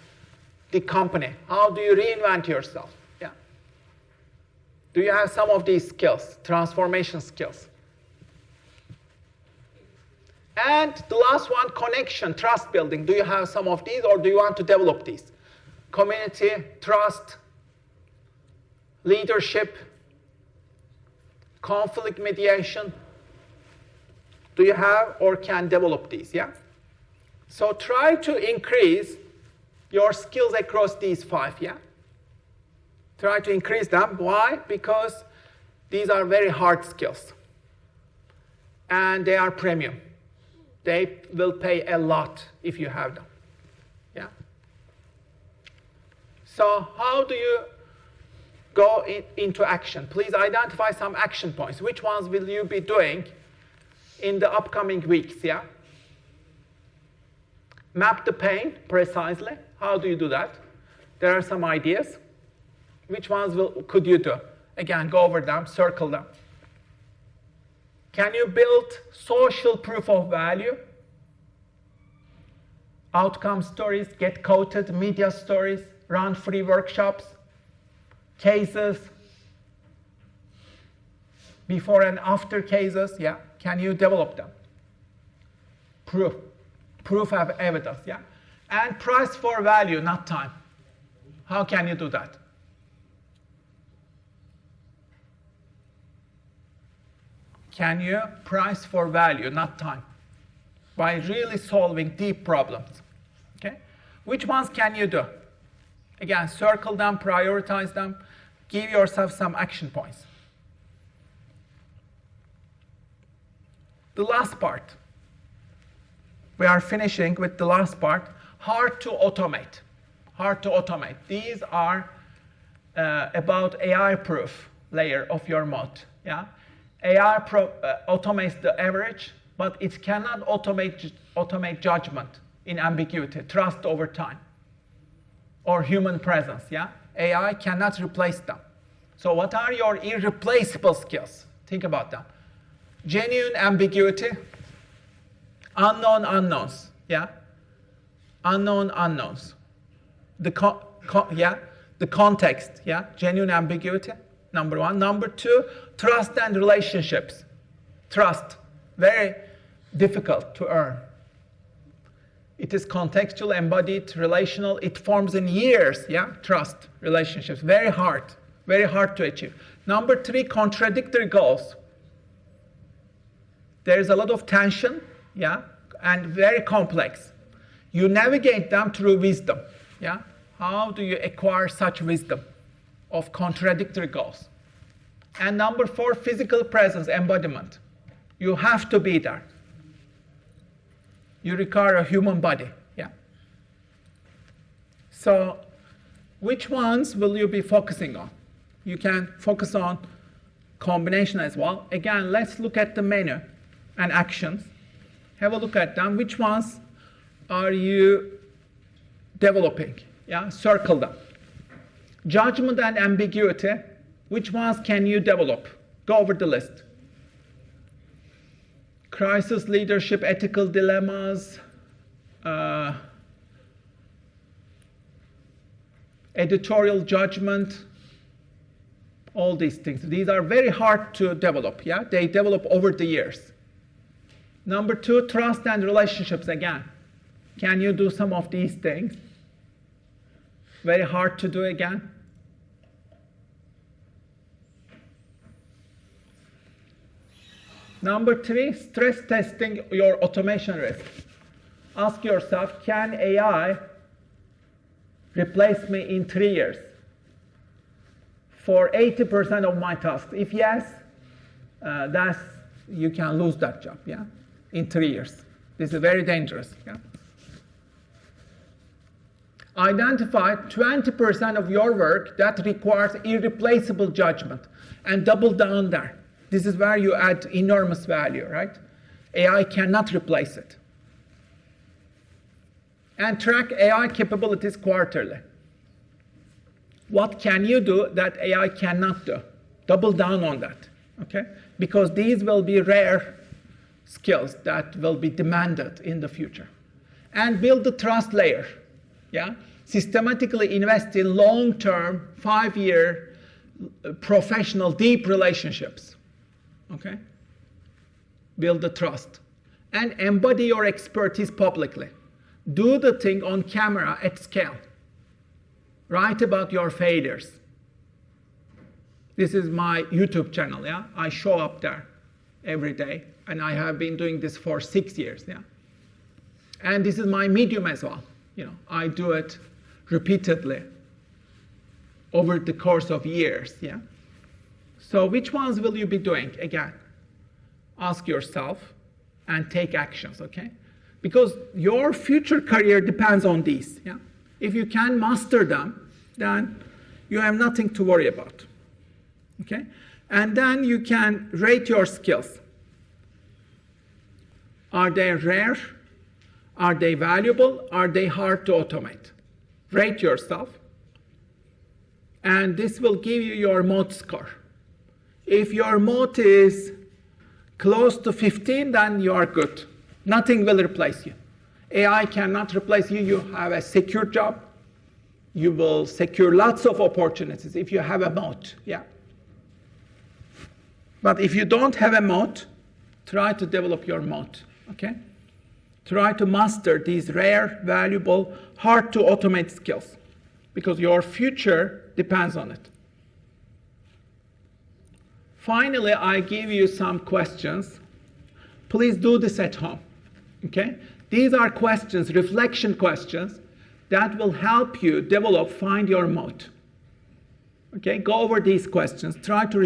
the company? How do you reinvent yourself? Yeah. Do you have some of these skills, transformation skills? And the last one, connection, trust building. Do you have some of these, or do you want to develop these? Community, trust, leadership, conflict mediation. Do you have or can develop these, yeah? So try to increase your skills across these 5, yeah? Try to increase them. Why? Because these are very hard skills. And they are premium. They will pay a lot if you have them, yeah? So how do you go into action? Please identify some action points. Which ones will you be doing in the upcoming weeks, yeah? Map the pain precisely. How do you do that? There are some ideas. Which ones could you do? Again, go over them, circle them. Can you build social proof of value? Outcome stories, get quoted, media stories, run free workshops, cases, before and after cases, yeah? Can you develop them? Proof of evidence, yeah? And price for value, not time. How can you do that? Can you price for value, not time? By really solving deep problems, okay? Which ones can you do? Again, circle them, prioritize them, give yourself some action points. The last part. We are finishing with the last part, hard to automate. Hard to automate. These are about AI-proof layer of your moat. Yeah? AI automates the average, but it cannot automate judgment in ambiguity, trust over time, or human presence. Yeah? AI cannot replace them. So what are your irreplaceable skills? Think about them. Genuine ambiguity, unknown unknowns. Yeah? Unknown unknowns. The context. Yeah? Genuine ambiguity, number one. Number two, trust and relationships. Trust, very difficult to earn. It is contextual, embodied, relational. It forms in years, yeah? Trust, relationships, very hard to achieve. Number three, contradictory goals. There is a lot of tension, yeah? And very complex. You navigate them through wisdom, yeah? How do you acquire such wisdom of contradictory goals? And number four, physical presence, embodiment. You have to be there. You require a human body, yeah? So which ones will you be focusing on? You can focus on combination as well. Again, let's look at the menu and actions. Have a look at them. Which ones are you developing? Yeah, circle them. Judgment and ambiguity, which ones can you develop? Go over the list. Crisis leadership, ethical dilemmas, editorial judgment, all these things. These are very hard to develop, yeah? They develop over the years. Number two, trust and relationships again. Can you do some of these things? Very hard to do again. Number three, stress testing your automation risk. Ask yourself, can AI replace me in 3 years for 80% of my tasks? If yes, you can lose that job, yeah? In 3 years. This is very dangerous, yeah? Identify 20% of your work that requires irreplaceable judgment and double down there. This is where you add enormous value, right? AI cannot replace it. And track AI capabilities quarterly. What can you do that AI cannot do? Double down on that, okay? Because these will be rare skills that will be demanded in the future. And build the trust layer, yeah? Systematically invest in long-term, 5-year, professional, deep relationships. Okay? Build the trust. And embody your expertise publicly. Do the thing on camera at scale. Write about your failures. This is my YouTube channel, yeah? I show up there every day, and I have been doing this for 6 years, yeah? And this is my medium as well. You know, I do it repeatedly over the course of years, yeah? So which ones will you be doing? Again, ask yourself and take actions, okay? Because your future career depends on these, yeah? If you can master them, then you have nothing to worry about, okay? And then you can rate your skills. Are they rare? Are they valuable? Are they hard to automate? Rate yourself. And this will give you your moat score. If your moat is close to 15, then you are good. Nothing will replace you. AI cannot replace you. You have a secure job. You will secure lots of opportunities if you have a moat, yeah? But if you don't have a moat, try to develop your moat, okay? Try to master these rare, valuable, hard to automate skills because your future depends on it. Finally, I give you some questions. Please do this at home, okay? These are questions, reflection questions, that will help you develop, find your moat. Okay, go over these questions. Try to